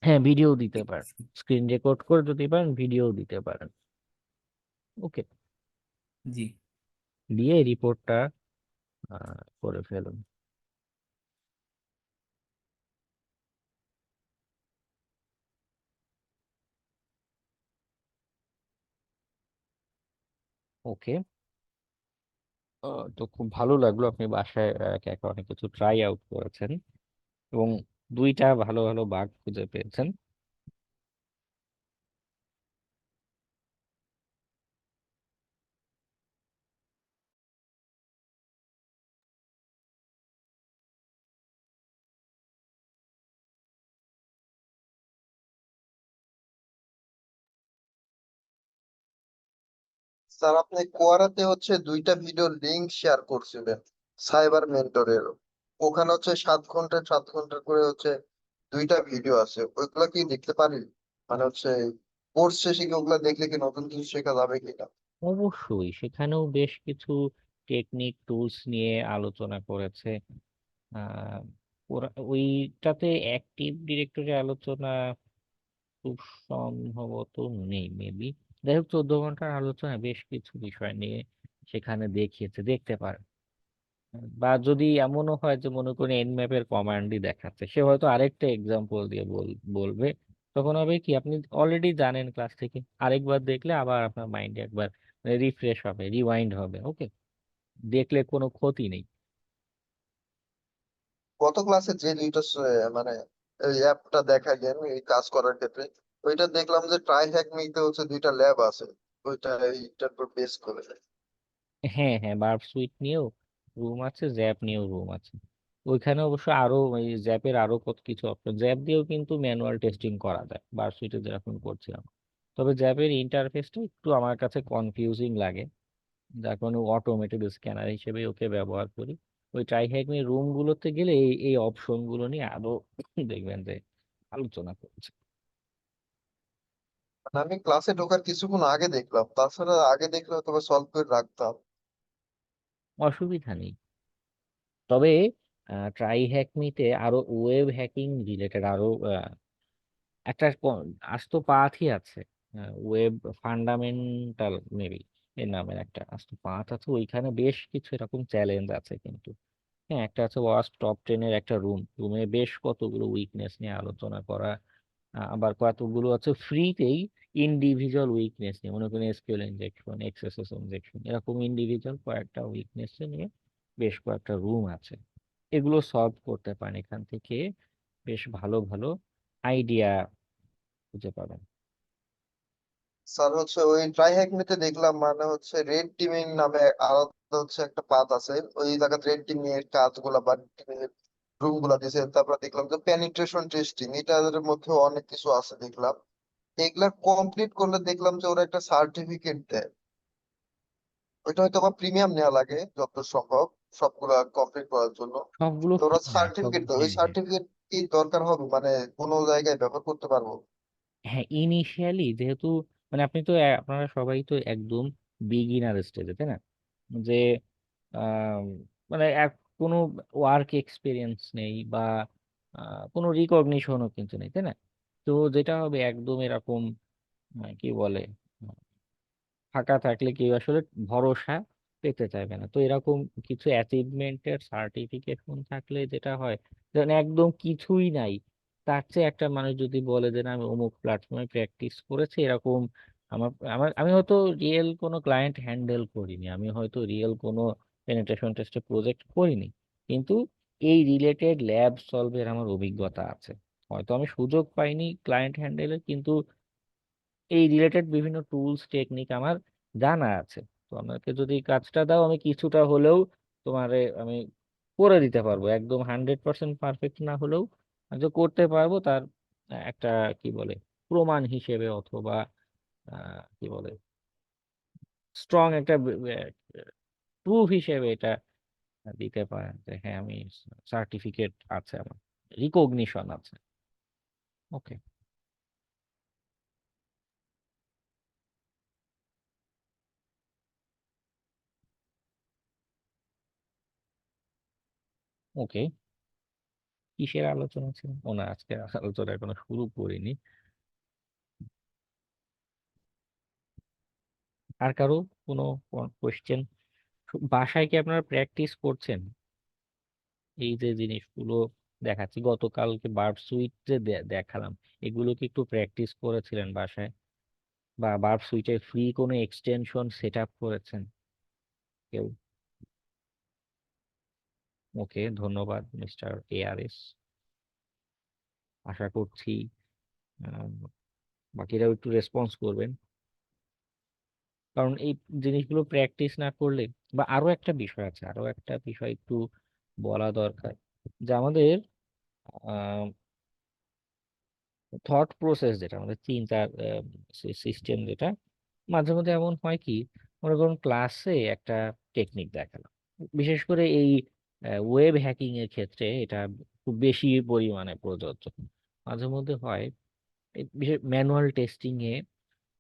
হ্যাঁ, ভিডিও দিতে পারেন, স্ক্রিন রেকর্ড করে যদি পারেন ভিডিও দিতে পারেন। ওকে, জি দিয়ে রিপোর্টটা করে ফেলুন। ওকে, তো খুব ভালো লাগলো আপনি বাসায় একে একে অনেক কিছু ট্রাই আউট করেছেন এবং দুইটা ভালো ভালো বাগ খুঁজে পেয়েছেন। স্যার আপনি কোয়ারাতে হচ্ছে দুইটা ভিডিও লিংক শেয়ার করছিলেন সাইবার মেন্টরের। ওখানে হচ্ছে 7 ঘন্টা 7 ঘন্টা করে হচ্ছে দুইটা ভিডিও আছে, ওইগুলা কি দেখতে পারি? মানে হচ্ছে কোর্স শেষে কি ওগুলা দেখলে কি নতুন কিছু শেখা যাবে কিনা? অবশ্যই সেখানেও বেশ কিছু টেকনিক টুলস নিয়ে আলোচনা করেছে। ওরা ওইটাতে অ্যাক্টিভ ডিরেক্টরি আলোচনা খুব সম্ভবত নেই, মেবি। যাই হোক, 14 ঘন্টার আলোচনা বেশ কিছু বিষয় নিয়ে সেখানে দেখিয়েছে, দেখতে পারেন। বা যদি এমনও হয় যে মনে করেন এনম্যাপের কমান্ডই দেখাচ্ছে, সে হয়তো আরেকটা এক্সাম্পল দিয়ে বলবে, তখন হবে কি আপনি অলরেডি জানেন ক্লাস থেকে, আরেকবার দেখলে আবার আপনার মাইন্ডে একবার রিফ্রেশ হবে, রিওয়াইন্ড হবে। ওকে, দেখলে কোনো ক্ষতি নেই। গত ক্লাসে যে দুইটা মানে এই অ্যাপটা দেখাইলেন এই কাজ করার ক্ষেত্রে, ওইটা দেখলাম যে ট্রাই হ্যাক মিতে হচ্ছে দুইটা ল্যাব আছে, ওইটা এইটার উপর বেস করে। হ্যাঁ হ্যাঁ, বার্ব সুইট নিয়েও রুম আছে, জ্যাপ নিয়েও রুম আছে। ওইখানে অবশ্য আরো এই জ্যাপের আরো কত কিছু অপশন, জ্যাপ দিয়েও কিন্তু ম্যানুয়াল টেস্টিং করা যায় বার্ব সুইটে যেরকম করছিলাম। তবে জ্যাপের ইন্টারফেসটা একটু আমার কাছে কনফিউজিং লাগে, যার কারণে অটোমেটেড স্ক্যানার হিসেবে ওকে ব্যবহার করি। ওই ট্রাইহ্যাকমি রুম গুলোতে গেলে এই এই অপশন গুলো নিয়ে আরো দেখবেন যে আলোচনা করছে। মানে আমি ক্লাসে ঢোকার কিছুক্ষণ আগে দেখলাম, তাছাড়া আগে দেখলে তবে সলভ করে রাখতাম। অসুবিধা নেই। তবে ট্রাইহ্যাকমিতে আরো ওয়েব হ্যাকিং রিলেটেড আরো একটা আস্ত পাথই আছে, ওয়েব ফান্ডামেন্টাল মেবি এর নামের একটা আস্ত পাথ আছে। ওইখানে বেশ কিছু এরকম চ্যালেঞ্জ আছে কিন্তু। হ্যাঁ, একটা আছে ওয়ার্স্ট টপ 10-এর একটা রুমে বেশ কতগুলো উইকনেস নিয়ে আলোচনা করা। আবার কতগুলো আছে ফ্রিতেই ইন্ডিভিজুয়াল উইকনেস নিয়ে, মনে করেন এসকিউএল ইনজেকশন, এক্সএসএস ইনজেকশন, এরকম ইন্ডিভিজুয়াল কয়েকটা উইকনেস নিয়ে বেশ কয়েকটা রুম আছে। এগুলো সলভ করতে পারেন এখান থেকে, বেশ ভালো ভালো আইডিয়া খুঁজে পাবেন। স্যার হচ্ছে ওই ট্রাই হ্যাক নিতে দেখলাম মানে হচ্ছে রেড টিমিং নামে আলাদা হচ্ছে একটা পাথ আছে, ওই জায়গাতে রেড টিমিং এর কাজগুলা বা রুম গুলা দিয়েছে। তারপর দেখলাম যে পেনিট্রেশন টেস্টিং এটার মধ্যে অনেক কিছু আছে দেখলাম। এগুলা কমপ্লিট করলে দেখলাম যে ওরা একটা সার্টিফিকেট দেয়। ওইটা হয়তো বা প্রিমিয়াম নেওয়া লাগে যত সম্ভব সবগুলা কমপ্লিট করার জন্য। সবগুলো তো ওরা হ্যাঁ সার্টিফিকেট সবগুলো দেয়, ওই হ্যাঁ হ্যাঁ সার্টিফিকেট কি দরকার হবে, মানে কোনো জায়গায় ব্যবহার করতে পারবো? হ্যাঁ ইনিশিয়ালি যেহেতু মানে আপনি তো আপনারা সবাই তো একদম বিগিনার স্টেজে তাই না, যে আম, মানে কোনো ওয়ার্ক এক্সপিরিয়েন্স নেই বা কোনো রিকগনিশনও কিন্তু নেই তাই না। তো যেটা হবে একদম এরকম কি বলে ফাঁকা থাকলে কেউ আসলে ভরসা পেতে চাইবে না। তো এরকম কিছু অ্যাচিভমেন্টের সার্টিফিকেশন থাকলে যেটা হয়, যেন একদম কিছুই নাই, তার চেয়ে একটা মানুষ যদি বলে যে না আমি অমুক প্ল্যাটফর্মে প্র্যাকটিস করেছি এরকম, আমার আমার আমি হয়তো রিয়েল কোনো ক্লায়েন্ট হ্যান্ডেল করিনি, আমি হয়তো রিয়েল কোনো পেনিট্রেশন টেস্টে প্রজেক্ট করিনি, কিন্তু এই রিলেটেড ল্যাব সলভের আমার অভিজ্ঞতা আছে। হয়তো আমি সুযোগ পাইনি ক্লায়েন্ট হ্যান্ডেলের, কিন্তু এই রিলেটেড বিভিন্ন টুলস টেকনিক আমার জানা আছে। তো আমাকে যদি কাজটা দাও আমি কিছুটা হলেও তোমারে আমি করে দিতে পারবো, একদম 100% পারফেক্ট না হলেও আমি যে করতে পারবো তার একটা কি বলে প্রমাণ হিসেবে অথবা কি বলে স্ট্রং একটা প্রুফ হিসেবে এটা দিতে পারেন যে হ্যাঁ আমি সার্টিফিকেট আছে, আমার রিকগনিশন আছে। ওকে। ওকে, কিসের আলোচনা ছিল? ও না, আজকে আলোচনা এখনো শুরু করিনি। আর কারো কোনো কোয়েশ্চেন? বাসায় কি আপনারা প্র্যাকটিস করছেন এই যে জিনিসগুলো দেখাচ্ছি, গতকালকে বার্ব সুইট যে দেখালাম, এগুলো কি একটু প্র্যাকটিস করেছিলেন বাসায়, বা বার্ব সুইটের ফ্রি কোনো এক্সটেনশন সেট আপ করেছেন কেউ? ওকে, ধন্যবাদ মিস্টার এআরএস। আশা করছি আহ, বাকিরাও একটু রেসপন্স করবেন, কারণ এই জিনিসগুলো প্র্যাকটিস না করলে, বা আরো একটা বিষয় আছে, আরো একটা বিষয় একটু বলা দরকার, যে আমাদের থট প্রসেস যেটা আমাদের চিন্তার সিস্টেম, যেটা মাঝে মধ্যে এমন হয় কি, মনে করুন ক্লাসে একটা টেকনিক দেখালাম, বিশেষ করে এই ওয়েব হ্যাকিং এর ক্ষেত্রে এটা খুব বেশি পরিমাণে প্রযোজ্য। মাঝে মধ্যে হয় এই বিশেষ ম্যানুয়াল টেস্টিং এ,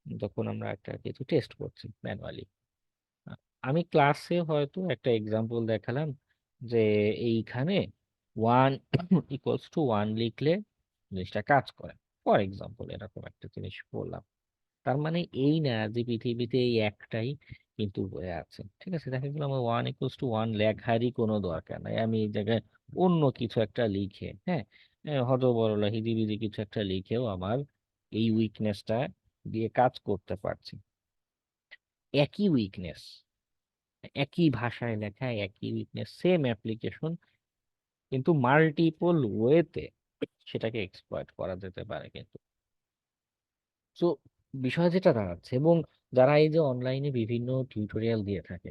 যখন আমরা একটা কিছু টেস্ট করছি ম্যানুয়ালি, আমি ক্লাসে হয়তো একটা এক্সাম্পল দেখালাম যে এইখানে 1 = 1 লিখলে জিনিসটা কাজ করে, ফর এক্সাম্পল এরকম একটা জিনিস বললাম। তার মানে এই না যে পৃথিবীতে এই একটাই কিন্তু বয়ে আছে, ঠিক আছে, দেখা গেল আমার 1 = 1 লেখারই কোনো দরকার নাই, আমি এই জায়গায় অন্য কিছু একটা লিখে হ্যাঁ হযবরল হিজিবিজি কিছু একটা লিখেও আমার এই উইকনেসটা দিয়ে কাজ করতে পারছি। একই উইকনেস, একই ভাষায় লেখা একই উইকনেস, সেম অ্যাপ্লিকেশন, কিন্তু মাল্টিপল ওয়েতে সেটাকে এক্সপ্লয়েট করা যেতে পারে কিন্তু। তো বিষয় যেটা দাঁড়াচ্ছে, এবং যারা এই যে অনলাইনে বিভিন্ন টিউটোরিয়াল দিয়ে থাকে,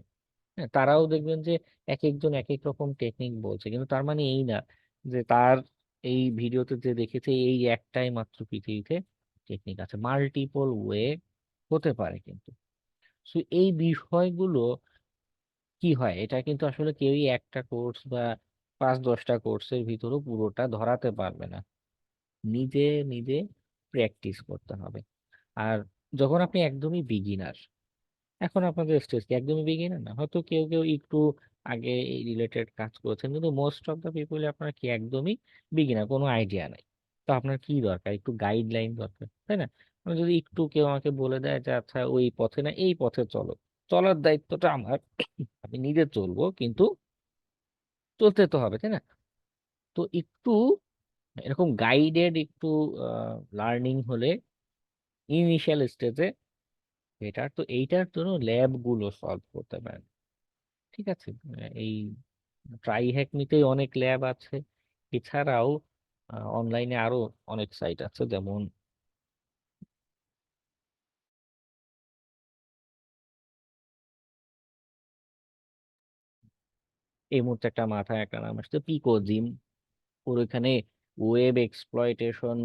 হ্যাঁ তারাও দেখবেন যে এক একজন এক এক রকম টেকনিক বলছে, কিন্তু তার মানে এই না যে তার এই ভিডিওতে যে দেখেছে এই একটাই মাত্র পৃথিবীতে টেকনিক আছে, মাল্টিপল ওয়ে হতে পারে কিন্তু। তো এই বিষয়গুলো কি হয়, এটা কিন্তু আসলে কেউই একটা কোর্স বা 5-10টা কোর্সের ভিতরও পুরোটা ধরাতে পারবে না, নিজে নিজে প্র্যাকটিস করতে হবে। আর যখন আপনি একদমই বিগিনার, এখন আপনাদের স্টেজ কি একদমই বিগিনার না, হয়তো কেউ কেউ একটু আগে এই রিলেটেড কাজ করেছেন, কিন্তু মোস্ট অফ দা পিপল আপনার কি একদমই বিগিনার, কোনো আইডিয়া নাই। তো আপনার কি দরকার, একটু গাইডলাইন দরকার তাই না। আমি যদি একটু কেউ আমাকে বলে দেয় যে আচ্ছা ওই পথে না এই পথে চলো, চলার দায়িত্বটা আমার, আমি নিজে চলবো কিন্তু চলতে তো হবে তাই না। তো একটু এরকম গাইডেড একটু লার্নিং হলে ইনিশিয়াল স্টেজে বেটার। তো এইটার জন্য ল্যাব গুলো সলভ করতে পারেন, ঠিক আছে। এই ট্রাই হ্যাকমিতে অনেক ল্যাব আছে, এছাড়াও অনলাইনে আরো অনেক সাইট আছে, যেমন এই মুহূর্তে একটা মাথায় একটা নাম আসছে পিকো জিম, ওর ওইখানে ওয়েব এক্সপ্লয়টেশন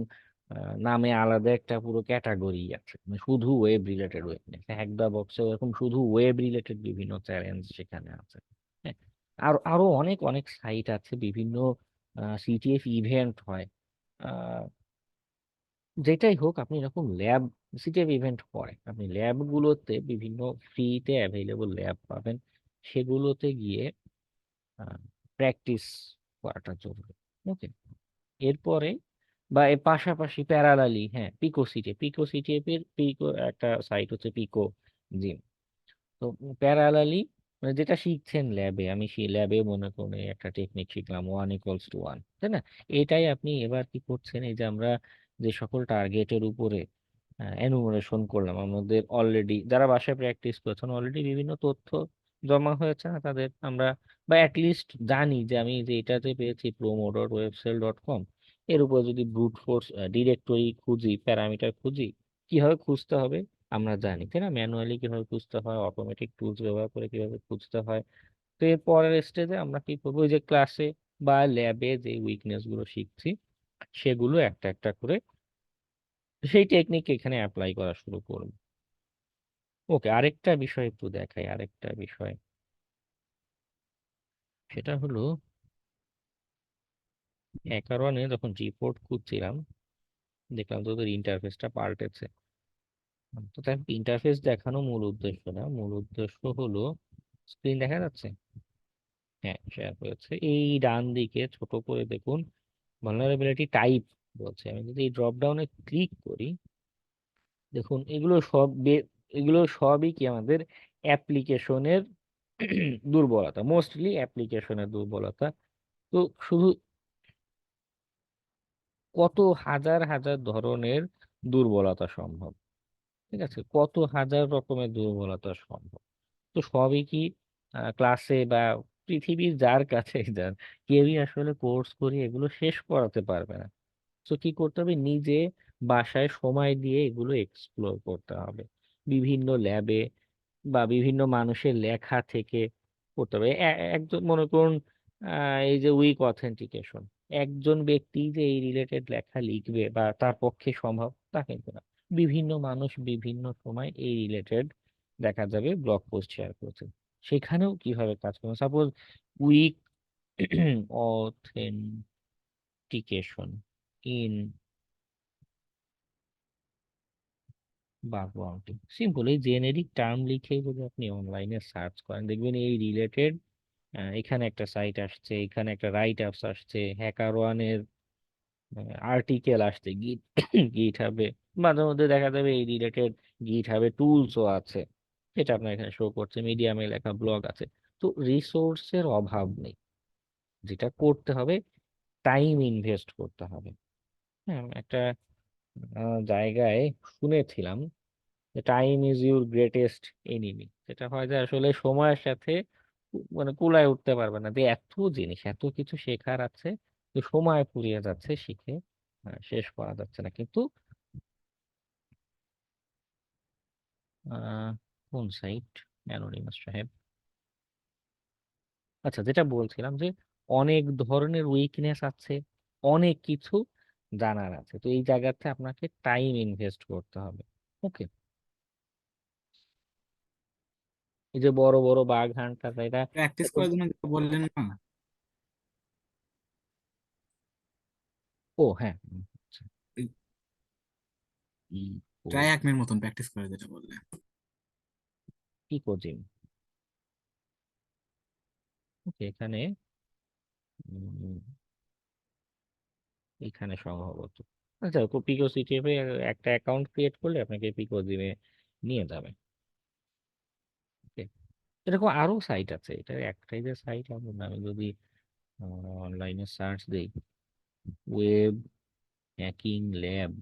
নামে আলাদা একটা পুরো ক্যাটাগরি আছে, মানে শুধু ওয়েব রিলেটেড ওয়েবনেস। হ্যাকদা বক্সে এরকম শুধু ওয়েব রিলেটেড বিভিন্ন চ্যালেঞ্জ সেখানে আছে। হ্যাঁ, আরো আরো অনেক অনেক সাইট আছে, বিভিন্ন সিটিএফ ইভেন্ট হয়। আহ, যেটাই হোক, আপনি এরকম ল্যাব, সিটিএফ ইভেন্ট হয়, আপনি ল্যাবগুলোতে বিভিন্ন ফ্রিতে অ্যাভেলেবল ল্যাব পাবেন, সেগুলোতে গিয়ে প্র্যাকটিস করাটা জরুরি। ওকে, এরপরে বা এর পাশাপাশি প্যারালালি, হ্যাঁ, পিকো সিটি এর পিকো একটা সাইট হচ্ছে পিকো জিম। তো প্যারালালি মানে যেটা শিখছেন ল্যাবে, আমি সেই ল্যাবে মনে করুন এই একটা টেকনিক শিখলাম 1 = 1, তাই না? এটাই আপনি এবার কি করছেন, এই যে আমরা যে সকল টার্গেটের উপরে এনুমারেশন করলাম, আমাদের অলরেডি যারা বাসায় প্র্যাকটিস করছেন অলরেডি বিভিন্ন তথ্য জমা হয়েছে না তাদের, আমরা বা অ্যাটলিস্ট জানি যে আমি যে এটাতে পেয়েছি promo.websell.com, এর উপর যদি ব্রুট ফোর্স ডিরেক্টরি খুঁজি, প্যারামিটার খুঁজি, কিভাবে খুঁজতে হবে আমরা জানি, তাই না? ম্যানুয়ালি কিভাবে খুঁজতে হয়, অটোমেটিক টুলস ব্যবহার করে কিভাবে খুঁজতে হয়। তো এর পরের স্টেজে আমরা কি করবো, ওই যে ক্লাসে বা ল্যাবে যে উইকনেস গুলো শিখছি সেগুলো একটা একটা করে সেই টেকনিক এখানে অ্যাপ্লাই করা শুরু করবো। ওকে, আরেকটা বিষয় একটু দেখাই, আরেকটা বিষয়, সেটা হলো হ্যাকারনে যখন রিপোর্ট খুঁজছিলাম দেখলাম তো ওদের ইন্টারফেসটা পাল্টেছে। তো তাই ইন্টারফেস দেখানো মূল উদ্দেশ্য না, মূল উদ্দেশ্য হলো স্ক্রিন দেখা যাচ্ছে, হ্যাঁ শেয়ার করেছে, এই ডান দিকে ছোট করে দেখুন ভালনারেবিলিটি টাইপ বলছে। আমি যদি এই ড্রপ ডাউনে ক্লিক করি, দেখুন এগুলো সবই কি আমাদের অ্যাপ্লিকেশনের দুর্বলতা, মোস্টলি অ্যাপ্লিকেশনের দুর্বলতা। তো শুধু কত হাজার হাজার ধরনের দুর্বলতা সম্ভব, ঠিক আছে, কত হাজার রকমের দুর্বলতা সম্ভব। তো সবই কি ক্লাসে বা পৃথিবীর যার কাছে যান, কেউই আসলে কোর্স করে এগুলো শেষ করাতে পারবে না। তো কি করতে হবে, নিজে বাসায় সময় দিয়ে এগুলো এক্সপ্লোর করতে হবে, বিভিন্ন ল্যাবে বা বিভিন্ন মানুষের লেখা থেকে করতে হবে। একজন মনে করুন এই যে উইক অথেন্টিকেশন, একজন ব্যক্তি যে এই রিলেটেড লেখা লিখবে বা তার পক্ষে সম্ভব তা কিন্তু না। বিভিন্ন মানুষ বিভিন্ন সময় এই রিলেটেড দেখা যাবে ব্লগ পোস্ট শেয়ার করছে, সেখানেও কিভাবে কাজ করবে। Suppose weak authentication in bug bounty, simple এই জেনেরিক টার্ম লিখে যদি আপনি অনলাইনে সার্চ করেন দেখবেন এই রিলেটেড এখানে একটা সাইট আসছে, এখানে একটা রাইট আপস আসছে, হ্যাকার ওয়ানের আর্টিকেল আসছে, গিট গিট হাবে মাঝে মধ্যে দেখা যাবে এই রিলেটেড গিট হাবে টুলসও আছে, যেটা আপনার এখানে শো করছে, মিডিয়ামে লেখা ব্লগ আছে। তো রিসোর্সের অভাব নেই, যেটা করতে হবে টাইম ইনভেস্ট করতে হবে। হ্যাঁ, একটা জায়গায় শুনেছিলাম time is your greatest enemy, যেটা হয় যে আসলে সময়ের সাথে মানে কুলায় উঠতে পারবে না, যে এত জিনিস এত কিছু শেখার আছে, তো সময় ফুরিয়ে যাচ্ছে শিখে, শেষ করা যাচ্ছে না। কিন্তু আহ, কোন সাইট, অ্যানোনিমাস সাহেব, আচ্ছা যেটা বলছিলাম যে অনেক ধরনের উইকনেস আছে, অনেক কিছু জানার আছে, তো এই জায়গাতে আপনাকে টাইম ইনভেস্ট করতে হবে। ওকে, এই যে বড় বড় বাগ হান্টার এটা প্র্যাকটিস এত- করার জন্য যেটা বললেন না, ও হ্যাঁ, আচ্ছা, ট্রাই এক মিনিট মতন প্র্যাকটিস করে যেটা বললেন। Eco gym. ওকে, এখানে উম, এখানে সম্ভবত, আচ্ছা পিকো সিটিএফ এ একটা অ্যাকাউন্ট ক্রিয়েট করলে আপনাকে পিকো জিমে নিয়ে যাবে। ওকে, এরকম আরো সাইট আছে, এটা একটাই যে সাইট এমন না। আমি যদি অনলাইনে সার্চ দিই ওয়েব হ্যাকিং ল্যাব,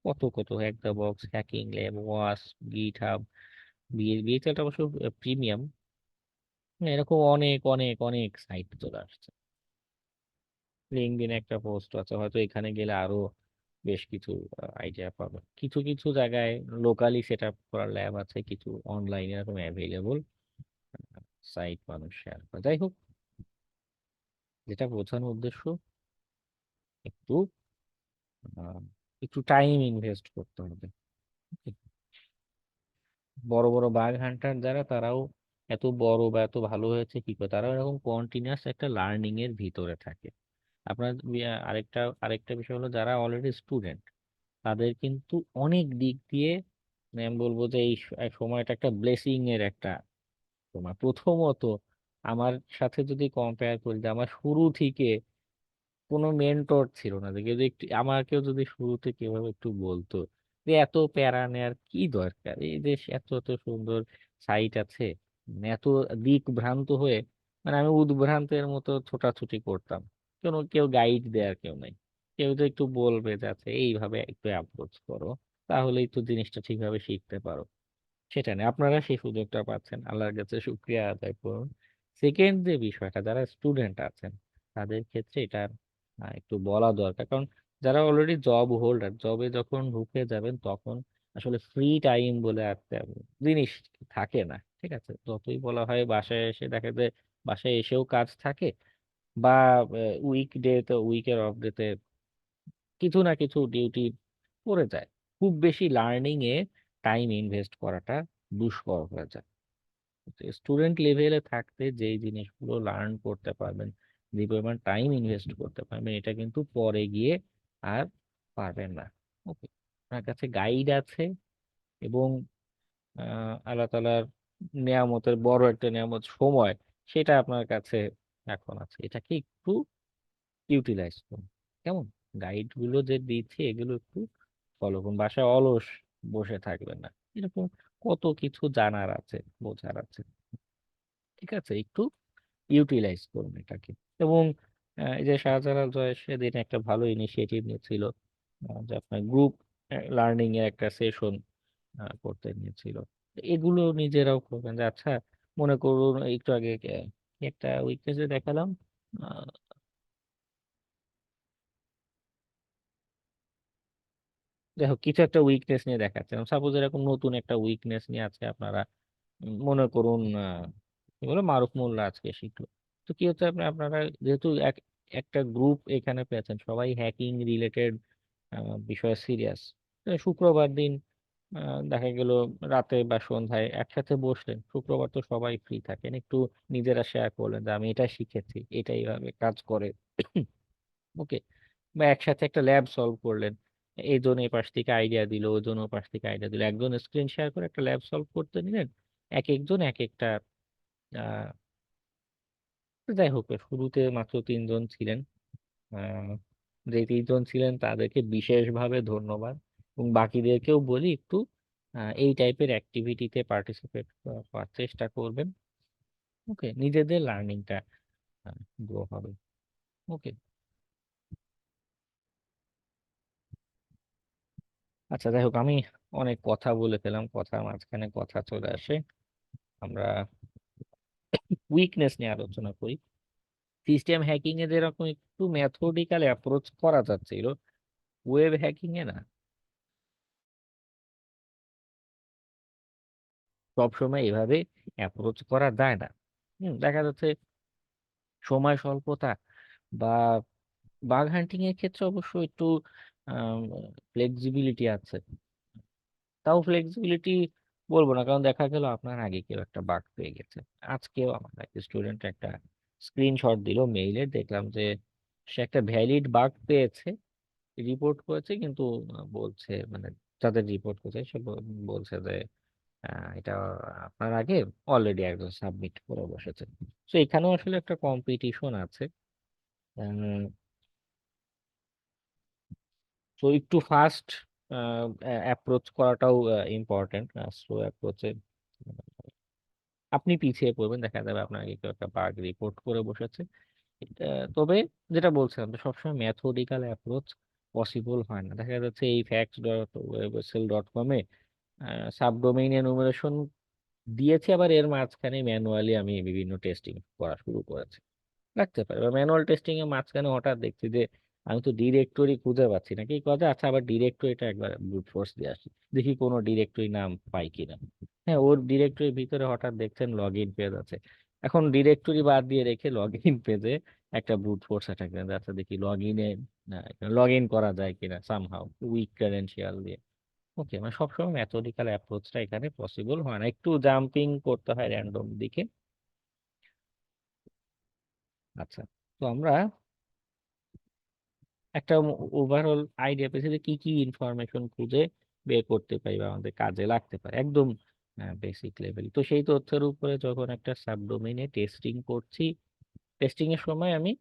কত কত, hack the box, hacking lab, ওয়াস, গিট হাব, বিএসএলটা অবশ্য প্রিমিয়াম, এরকম অনেক অনেক অনেক সাইট চলে আসছে। লিঙ্কডইনে একটা পোস্ট আছে, হয়তো এখানে গেলে আরো বেশ কিছু আইডিয়া পাবে। কিছু কিছু জায়গায় লোকালি সেট আপ করা ল্যাব আছে, কিছু অনলাইনে এরকম অ্যাভেলেবল সাইট মানুষ শেয়ার করে। যাই হোক, যেটা বোঝানোর উদ্দেশ্য, একটু আহ, একটু টাইম ইনভেস্ট করতে হবে। বড় বড় বাগ হান্টার যারা, তারাও এত বড় বা এত ভালো হয়েছে কি করে, তারাও এরকম কন্টিনিউয়াস একটা লার্নিং এর ভিতরে থাকে। আপনার আরেকটা আরেকটা বিষয় হলো, যারা অলরেডি স্টুডেন্ট তাদের কিন্তু অনেক দিক দিয়ে, মানে আমি বলবো যে এই এক সময়টা একটা ব্লেসিং এর একটা সময়। প্রথমত আমার সাথে যদি কম্পেয়ার করি, যে আমার শুরু থেকে কোনো মেন্টর ছিল না, যে কেউ যদি একটু আমাকেও যদি শুরুতে কেউ একটু বলতো যে এত প্যারা নেওয়ার কি দরকার, এই দেশ এত এত সুন্দর সাইট আছে, মানে এত দিক ভ্রান্ত হয়ে, মানে আমি উদ্ভ্রান্তের মতো ছোটাছুটি করতাম, কেউ গাইড দেওয়ার কেউ নাই। কেউ তো একটু বলবে যে আচ্ছা এইভাবে একটু অ্যাপ্রোচ করো, তাহলেই তো জিনিসটা ঠিকভাবে শিখতে পারো। সেটা নেই, আপনারা সেই সুযোগটা পাচ্ছেন, আল্লাহর কাছে শুক্রিয়া আদায় করুন। সেকেন্ড যে বিষয়টা, যারা স্টুডেন্ট আছেন তাদের ক্ষেত্রে এটা একটু বলা দরকার, কারণ যারা অলরেডি জব হোল্ডার, জবে যখন ঢুকে যাবেন তখন আসলে ফ্রি টাইম বলে আর জিনিস থাকে না। ঠিক আছে, যতই বলা হয় বাসায় এসে দেখা যায়, বাসায় এসেও কাজ থাকে, বা উইকের অফ ডেতে কিছু না কিছু ডিউটি পড়ে যায়। খুব বেশি লার্নিং এ টাইম ইনভেস্ট করাটা দুষ্কর হয়ে যায়। স্টুডেন্ট লেভেলে থাকতে যেই জিনিসগুলো লার্ন করতে পারবেন, যে পরিমাণ টাইম ইনভেস্ট করতে পারবেন, এটা কিন্তু পরে গিয়ে আর পারবেন না। ওকে, আপনার কাছে গাইড আছে, এবং আল্লাহ তাআলার নেয়ামতের বড় একটা নেয়ামত সময়, সেটা আপনার কাছে এখন আছে, এটাকে একটু ইউটিলাইজ করুন। কেমন? গাইড গুলো যে দিচ্ছে এগুলো একটু ফলো করুন, বাসায় অলস বসে থাকবেন না। এরকম কত কিছু জানার আছে, বোঝার আছে। ঠিক আছে, একটু ইউটিলাইজ করুন এটাকে। এবং এই যে শাহজালাল জয় সেদিন একটা ভালো ইনিশিয়েটিভ নিয়েছিল, যে আপনার গ্রুপ লার্নিং এর একটা সেশন করতে নিয়েছিল। এগুলো নিজেরাও করবেন, যে আচ্ছা মনে করুন একটু আগে কি একটা উইকনেসে দেখালাম, যাই হোক কিছু একটা উইকনেস নিয়ে দেখাচ্ছিলাম, সাপোজ এরকম নতুন একটা উইকনেস নিয়ে আছে আপনারা, মনে করুন কি বলে মারুফ মোল্লা আজকে শিখলো। তো কি হচ্ছে, আপনারা যেহেতু একটা গ্রুপ এখানে পেয়েছেন, সবাই হ্যাকিং রিলেটেড বিষয়ে সিরিয়াস, শুক্রবার দিন দেখা গেল রাতে বা সন্ধ্যায় একসাথে বসলেন, শুক্রবার তো সবাই ফ্রি থাকেন, একটু নিজেরা শেয়ার করলেন যে আমি এটা শিখেছি, এটা এইভাবে কাজ করে। ওকে, বা একসাথে একটা ল্যাব সলভ করলেন, এই জন এই পাশ থেকে আইডিয়া দিল, ওজন ও পাশ থেকে আইডিয়া দিল, একজন স্ক্রিন শেয়ার করে একটা ল্যাব সলভ করতে নিলেন, এক একজন এক একটা আহ যাই হোক, শুরুতে মাত্র 3 জন ছিলেন। আহ যে 3 জন ছিলেন তাদেরকে বিশেষভাবে ধন্যবাদ, এবং বাকিদেরকেও বলি একটু এই টাইপের অ্যাক্টিভিটিতে পার্টিসিপেট করার চেষ্টা করবেন। ওকে, নিজেদের লার্নিংটা গ্রো হবে। ওকে, আচ্ছা যাই হোক, আমি অনেক কথা বলে ফেলাম, কথার মাঝখানে কথা চলে আসে। আমরা উইকনেস নিয়ে আলোচনা করি। সিস্টেম হ্যাকিং এ যেরকম একটু মেথডিক্যাল অ্যাপ্রোচ করা যাচ্ছিল, ওয়েব হ্যাকিং এ না, সবসময় এভাবে অ্যাপ্রোচ করা যায় না। দেখা যাচ্ছে সময় স্বল্পতা, বা বাগ হান্টিং এর ক্ষেত্রে অবশ্য একটু ফ্লেক্সিবিলিটি আছে। তাও ফ্লেক্সিবিলিটি বলবো না, কারণ দেখা গেল আপনার আগে কেউ একটা বাগ পেয়ে গেছে। আজকেও আমার এক স্টুডেন্ট একটা স্ক্রিনশট দিল মেইলে, দেখলাম যে সে একটা ভ্যালিড বাগ পেয়েছে, রিপোর্ট করেছে, কিন্তু বলছে মানে যাদের রিপোর্ট করেছে সে বলছে যে এটা আপনার আগে অলরেডি একজন সাবমিট করে বসেছে। তো এখানেও আসলে একটা কম্পিটিশন আছে। তো একটু ফাস্ট অ্যাপ্রোচ করাটাও ইম্পর্টেন্ট। স্লো অ্যাপ্রোচে আপনি পিছিয়ে পড়বেন, দেখা যাবে আপনার আগে কেউ একটা বাগ রিপোর্ট করে বসেছে। তবে যেটা বলছিলাম, যে সবসময় ম্যাথোডিক্যাল অ্যাপ্রোচ পসিবল হয় না। দেখা যাচ্ছে এই facts.websell.com এ সাবডোমেইন এনুমারেশন দিয়েছি, আবার এর মাঝখানে ম্যানুয়ালি আমি বিভিন্ন টেস্টিং করা শুরু করেছি। রাখতে পারে, বা ম্যানুয়াল টেস্টিং এর মাঝখানে হঠাৎ দেখছি যে আমি তো ডিরেক্টরি খুঁজে পাচ্ছি না, কি কথা, আচ্ছা আবার ডিরেক্টরিটা একবার ব্রুট ফোর্স দিয়ে আসি, দেখি কোনো ডিরেক্টরি নাম পাই কিনা। হ্যাঁ, ওর ডিরেক্টরির ভিতরে হঠাৎ দেখছেন লগ ইন পেজ আছে। এখন ডিরেক্টরি বাদ দিয়ে রেখে লগ ইন পেজে একটা ব্রুট ফোর্স অ্যাটাক দেন, আচ্ছা দেখি লগ ইন করা যায় কিনা সামহাউ উইক ক্রেডেনশিয়াল দিয়ে। ওকে, মানে সবসময় মেথডিক্যাল অ্যাপ্রোচটা এখানে পসিবল হয় না, একটু জাম্পিং করতে হয় র্যান্ডম দিকে। আচ্ছা, তো আমরা একটা ওভারঅল আইডিয়া পেয়েছি যে কি কি ইনফরমেশন খুঁজে বের করতে পারি বা আমাদের কাজে লাগতে পারে একদম বেসিক লেভেল। তো সেই তথ্যের উপরে যখন একটা সাবডোমেইনে টেস্টিং করছি, টেস্টিং এর সময় আমি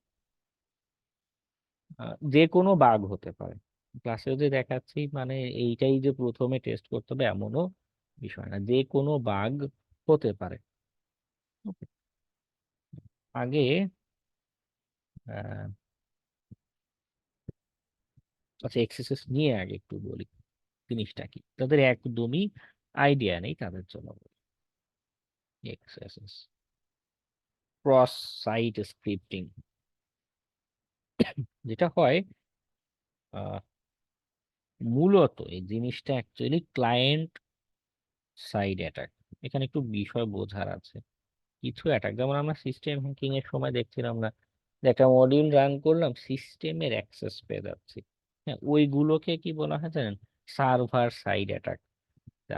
যে কোনো বাগ হতে পারে, ক্লাসে যদি দেখাচ্ছি মানে এইটাই যে প্রথমে টেস্ট করতে হবে এমনও বিষয় না, যে কোনো বাগ হতে পারে। Okay, আগে আহ, আচ্ছা এক্সেসেস নিয়ে আগে একটু বলি জিনিসটা কি, তাদের একদমই আইডিয়া নেই তাদের জন্য এক্সেসেস ক্রস সাইট স্ক্রিপ্টিং যেটা হয়, আহ, মূলত এই জিনিসটা অ্যাকচুয়ালি ক্লায়েন্ট সাইড অ্যাটাক। এখানে একটু বিষয় বোঝার আছে। কিছু অ্যাটাক যেমন আমরা সিস্টেম হ্যাকিং এর সময় দেখছিলাম না, যে একটা মডিউল রান করলাম সিস্টেমের অ্যাক্সেস পেয়ে যাচ্ছি, হ্যাঁ ওইগুলোকে কি বলা হয় জানেন, সার্ভার সাইড অ্যাটাক।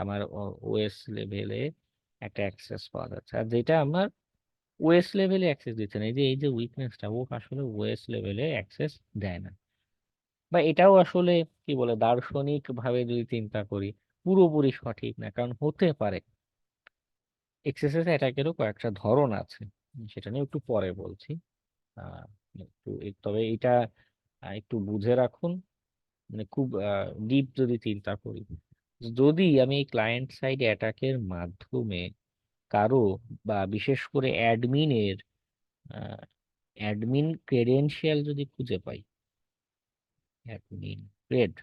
আমার ওএস লেভেলে একটা অ্যাক্সেস পাওয়া যাচ্ছে, আর যেটা আমার ওএস লেভেলে অ্যাক্সেস দিচ্ছে না, এই যে উইকনেসটা, ও আসলে ওএস লেভেলে অ্যাক্সেস দেয় না। বা এটাও আসলে কি বলে দার্শনিক ভাবে যদি চিন্তা করি পুরোপুরি সঠিক না, কারণ হতে পারে এক্সেসেস অ্যাটাকেরও কয়েকটা ধরন আছে, সেটা নিয়ে একটু পরে বলছি। আহ তবে এটা একটু বুঝে রাখুন, মানে খুব ডিপ যদি চিন্তা করি, যদি আমি এই ক্লায়েন্ট সাইড অ্যাটাকের মাধ্যমে কারো বা বিশেষ করে অ্যাডমিন ক্রেডেনশিয়াল যদি খুঁজে পাই, অ্যাডমিন ক্রেড,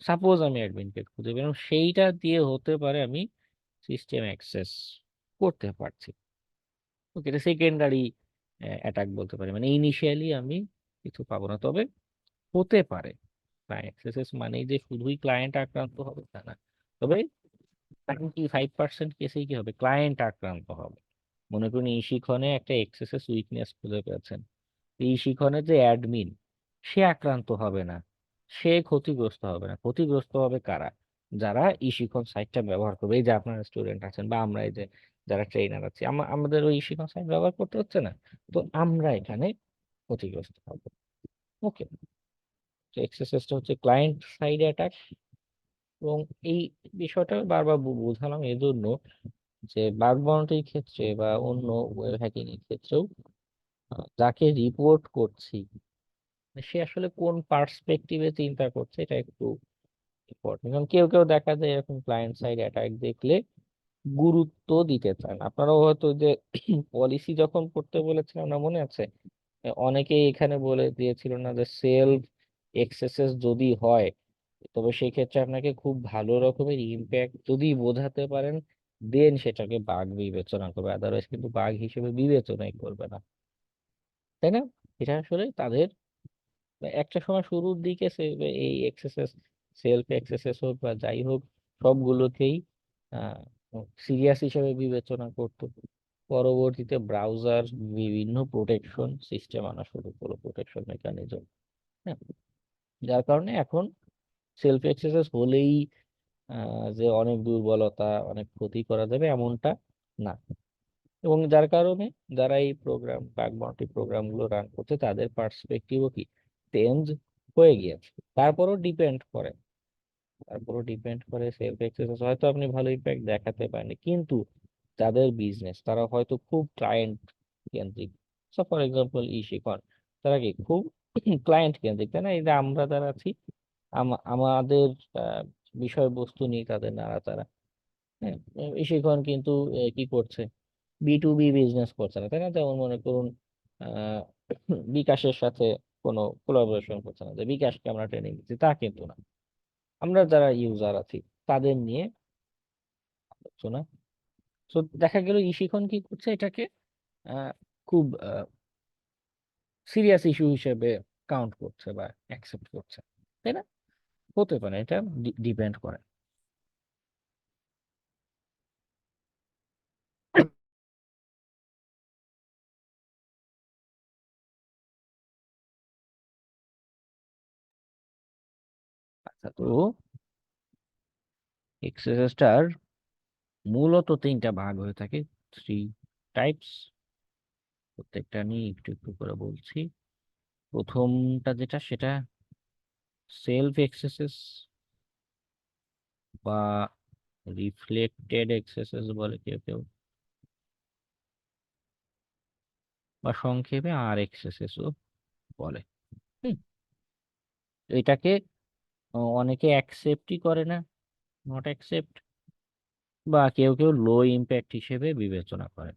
সাপোজ আমি অ্যাডমিন ক্রেড খুঁজে পেলাম, সেইটা দিয়ে হতে পারে আমি সিস্টেম অ্যাক্সেস করতে পারছি। ওকে, এটা সেকেন্ডারি অ্যাটাক বলতে পারি, মানে ইনিশিয়ালি আমি কিছু পাবো না, তবে হতে পারে। ক্লায়েন্ট অ্যাক্সেস মানে যে শুধুই ক্লায়েন্ট আক্রান্ত হবে তা না, তবে 95% কেসেই কি হবে, ক্লায়েন্ট আক্রান্ত হবে। মনে করুন এই শিখনে একটা এক্সেসেস উইকনেস খুঁজে পেয়েছেন, এই শিখনের যে অ্যাডমিন সে আক্রান্ত হবে না, সে ক্ষতিগ্রস্ত হবে না, ক্ষতিগ্রস্ত হবে কারা, যারা ই শিখন সাইটটা ব্যবহার করবে, এই যে আপনারা স্টুডেন্ট আছেন বা আমরা এই যে যারা ট্রেনার আছি, আমাদের ওই ই শিখন সাইট ব্যবহার করতে হচ্ছে না, তো আমরা এখানে ক্ষতিগ্রস্ত হবো। ওকে, তো এক্সেসেসটা হচ্ছে ক্লায়েন্ট সাইড অ্যাটাক। এবং এই বিষয়টা বারবার বোঝালাম এজন্য যে বাগ বাউন্টির ক্ষেত্রে বা অন্য ওয়েব হ্যাকিং এর ক্ষেত্রেও যাকে রিপোর্ট করছি সে আসলে কোন পার্সপেক্টিভে চিন্তা করছে এটা একটু ইম্পর্টেন্ট। কারণ কেউ কেউ দেখা যায় এরকম ক্লায়েন্ট সাইড অ্যাটাক দেখলে গুরুত্ব দিতে চান। আপনারাও হয়তো যে পলিসি যখন করতে বলেছিলাম না, মনে আছে? অনেকেই এখানে বলে দিয়েছিল না যে সেলফ এক্সেসেস যদি হয় তবে সেই ক্ষেত্রে আপনাকে খুব ভালো রকমের ইম্প্যাক্ট যদি বোঝাতে পারেন দেন সেটাকে বাগ বিবেচনা করবে, আদারওয়াইজ কিন্তু বাগ হিসেবে বিবেচনাই করবে না, তাই না? এটা আসলে তাদের একটা সময় শুরুর দিকে এই এক্সেসেস, সেলফ এক্সেসেস হোক বা যাই হোক, সবগুলোকেই সিরিয়াস হিসেবে বিবেচনা করতো। পরবর্তীতে ব্রাউজার বিভিন্ন প্রোটেকশন সিস্টেম আনা শুরু করলো, প্রোটেকশন মেকানিজম, হ্যাঁ, যার কারণে এখন সেলফ এক্সেসেস হলেই যে অনেক দুর্বলতা অনেক ক্ষতি করা যাবে এমনটা না। এবং যার কারণে যারা এই বাগ বাউন্টি প্রোগ্রাম গুলো রান করছে তাদের পার্সপেক্টিভও কি চেঞ্জ হয়ে গিয়েছে। তারপরও ডিপেন্ড করে সেলফ এক্সেসেস হয়তো আপনি ভালো ইম্প্যাক্ট দেখাতে পারেন, কিন্তু যাদের বিজনেস তারা হয়তো খুব ক্লায়েন্ট কেন্দ্রিক। ফর এক্সাম্পল শিখন, তারা কি খুব ক্লায়েন্ট কেন্দ্রিক, তাই না? এই যে আমরা যারা আছি আমাদের আহ, বিষয়বস্তু নিয়ে তাদের নাড়াচাড়া, হ্যাঁ, শিখন কিন্তু কি করছে, বি টু বি বিজনেস করছে না, তাই না? যেমন মনে করুন আহ বিকাশের সাথে কোনো কোলাবোরেশন করছে না, যে বিকাশকে আমরা ট্রেনিং দিচ্ছি তা কিন্তু না, আমরা যারা ইউজার আছি তাদের নিয়ে আলোচনা। তো দেখা গেল শিখন কি করছে, এটাকে আহ খুব সিরিয়াস ইস্যু হিসেবে কাউন্ট করছে বা অ্যাকসেপ্ট করছে, তাই না? হতে পারে, এটা ডিপেন্ড করে। তো এক্সারসাইজটার মূলত তিনটা ভাগ হয়ে থাকে, থ্রি টাইপস। প্রত্যেকটা নিয়ে একটু একটু করে বলছি। প্রথমটা যেটা, সেটা সেলফ এক্সারসাইজ বা রিফ্লেক্টেড এক্সারসাইজ বলে কেউ কেউ, বা সংক্ষেপে আর এক্সারসাইজও বলে। হুম, এটাকে অনেকে অ্যাকসেপ্টই করে না, নট অ্যাকসেপ্ট, বা কেউ কেউ লো ইম্প্যাক্ট হিসেবে বিবেচনা করেন।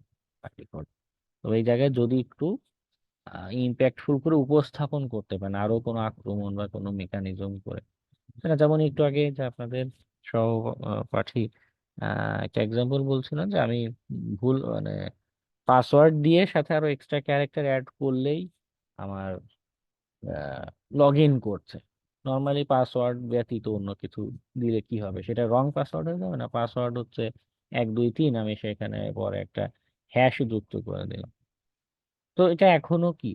তো এই জায়গায় যদি একটু ইম্প্যাক্টফুল করে উপস্থাপন করতে পারেন, আরো কোনো আক্রমণ বা কোনো মেকানিজম করে, সেটা যেমন একটু আগে যে আপনাদের সহপাঠী একটা এক্সাম্পল বলছিলাম যে আমি ভুল মানে পাসওয়ার্ড দিয়ে সাথে আরো এক্সট্রা ক্যারেক্টার অ্যাড করলেই আমার লগ ইন করছে। নর্মালি পাসওয়ার্ড ব্যতীত অন্য কিছু দিলে কি হবে, সেটা রং পাসওয়ার্ড হয়ে যাবে না? পাসওয়ার্ড হচ্ছে 1 2 3, আমি সেখানে পরে একটা হ্যাশ যুক্ত করে দিলাম। তো এটা এখনো কি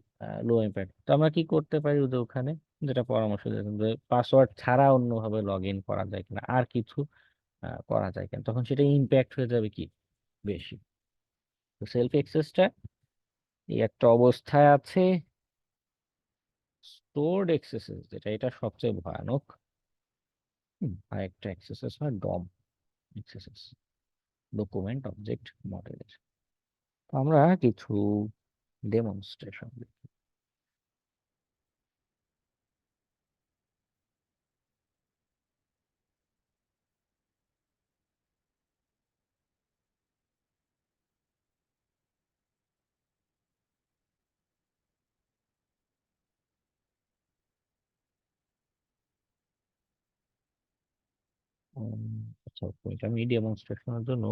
লো ইম্প্যাক্ট। তো আমরা কি করতে পারি ওদের ওখানে, যেটা পরামর্শ দিয়েছেন যে পাসওয়ার্ড ছাড়া অন্যভাবে লগ ইন করা যায় কিনা, আর কিছু করা যায় কিনা, তখন সেটা ইম্প্যাক্ট হয়ে যাবে কি বেশি। তো সেলফ এক্সেসটা এই একটা অবস্থায় আছে। স্টোরড এক্সেসেস যেটা, এটা সবচেয়ে ভয়ানক। আর একটা এক্সেসেস হয় ডম এক্সেসেস, ডকুমেন্ট অবজেক্ট মডেলের। আমরা কিছু ডেমনস্ট্রেশন। আচ্ছা, তো এটা আমি ডেমনস্ট্রেশনের জন্য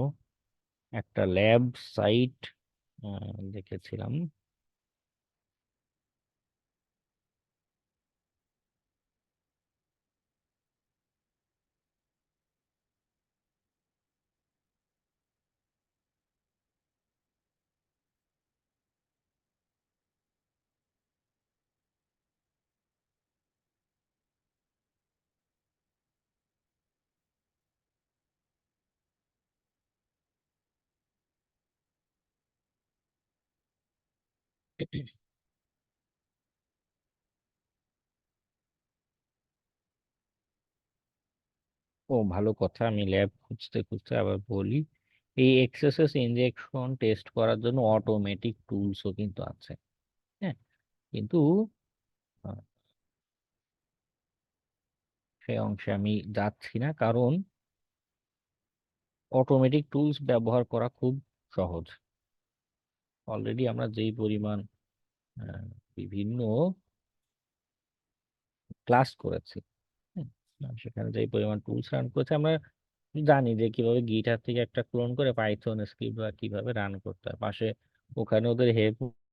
একটা ল্যাব সাইট দেখেছিলাম। ও ভালো কথা, আমি ল্যাব খুঁজতে খুঁজতে আবার বলি। এই এক্সেসেস ইনজেকশন টেস্ট করার জন্য অটোমেটিক টুলসও কিন্তু আছে। হ্যাঁ, কিন্তু আহ, সেই অংশে আমি যাচ্ছি না, কারণ অটোমেটিক টুলস ব্যবহার করা খুব সহজ। অলরেডি আমরা যেই পরিমাণ আহ, বিভিন্ন ক্লাস করেছি, হুম, সেখানে যেই পরিমাণ টুলস রান করেছে, আমরা জানি যে কিভাবে গিটহাব থেকে একটা ক্লোন করে পাইথন স্ক্রিপ্ট বা কিভাবে রান করতে হয় পাশে। ওখানে ওদের হেল্প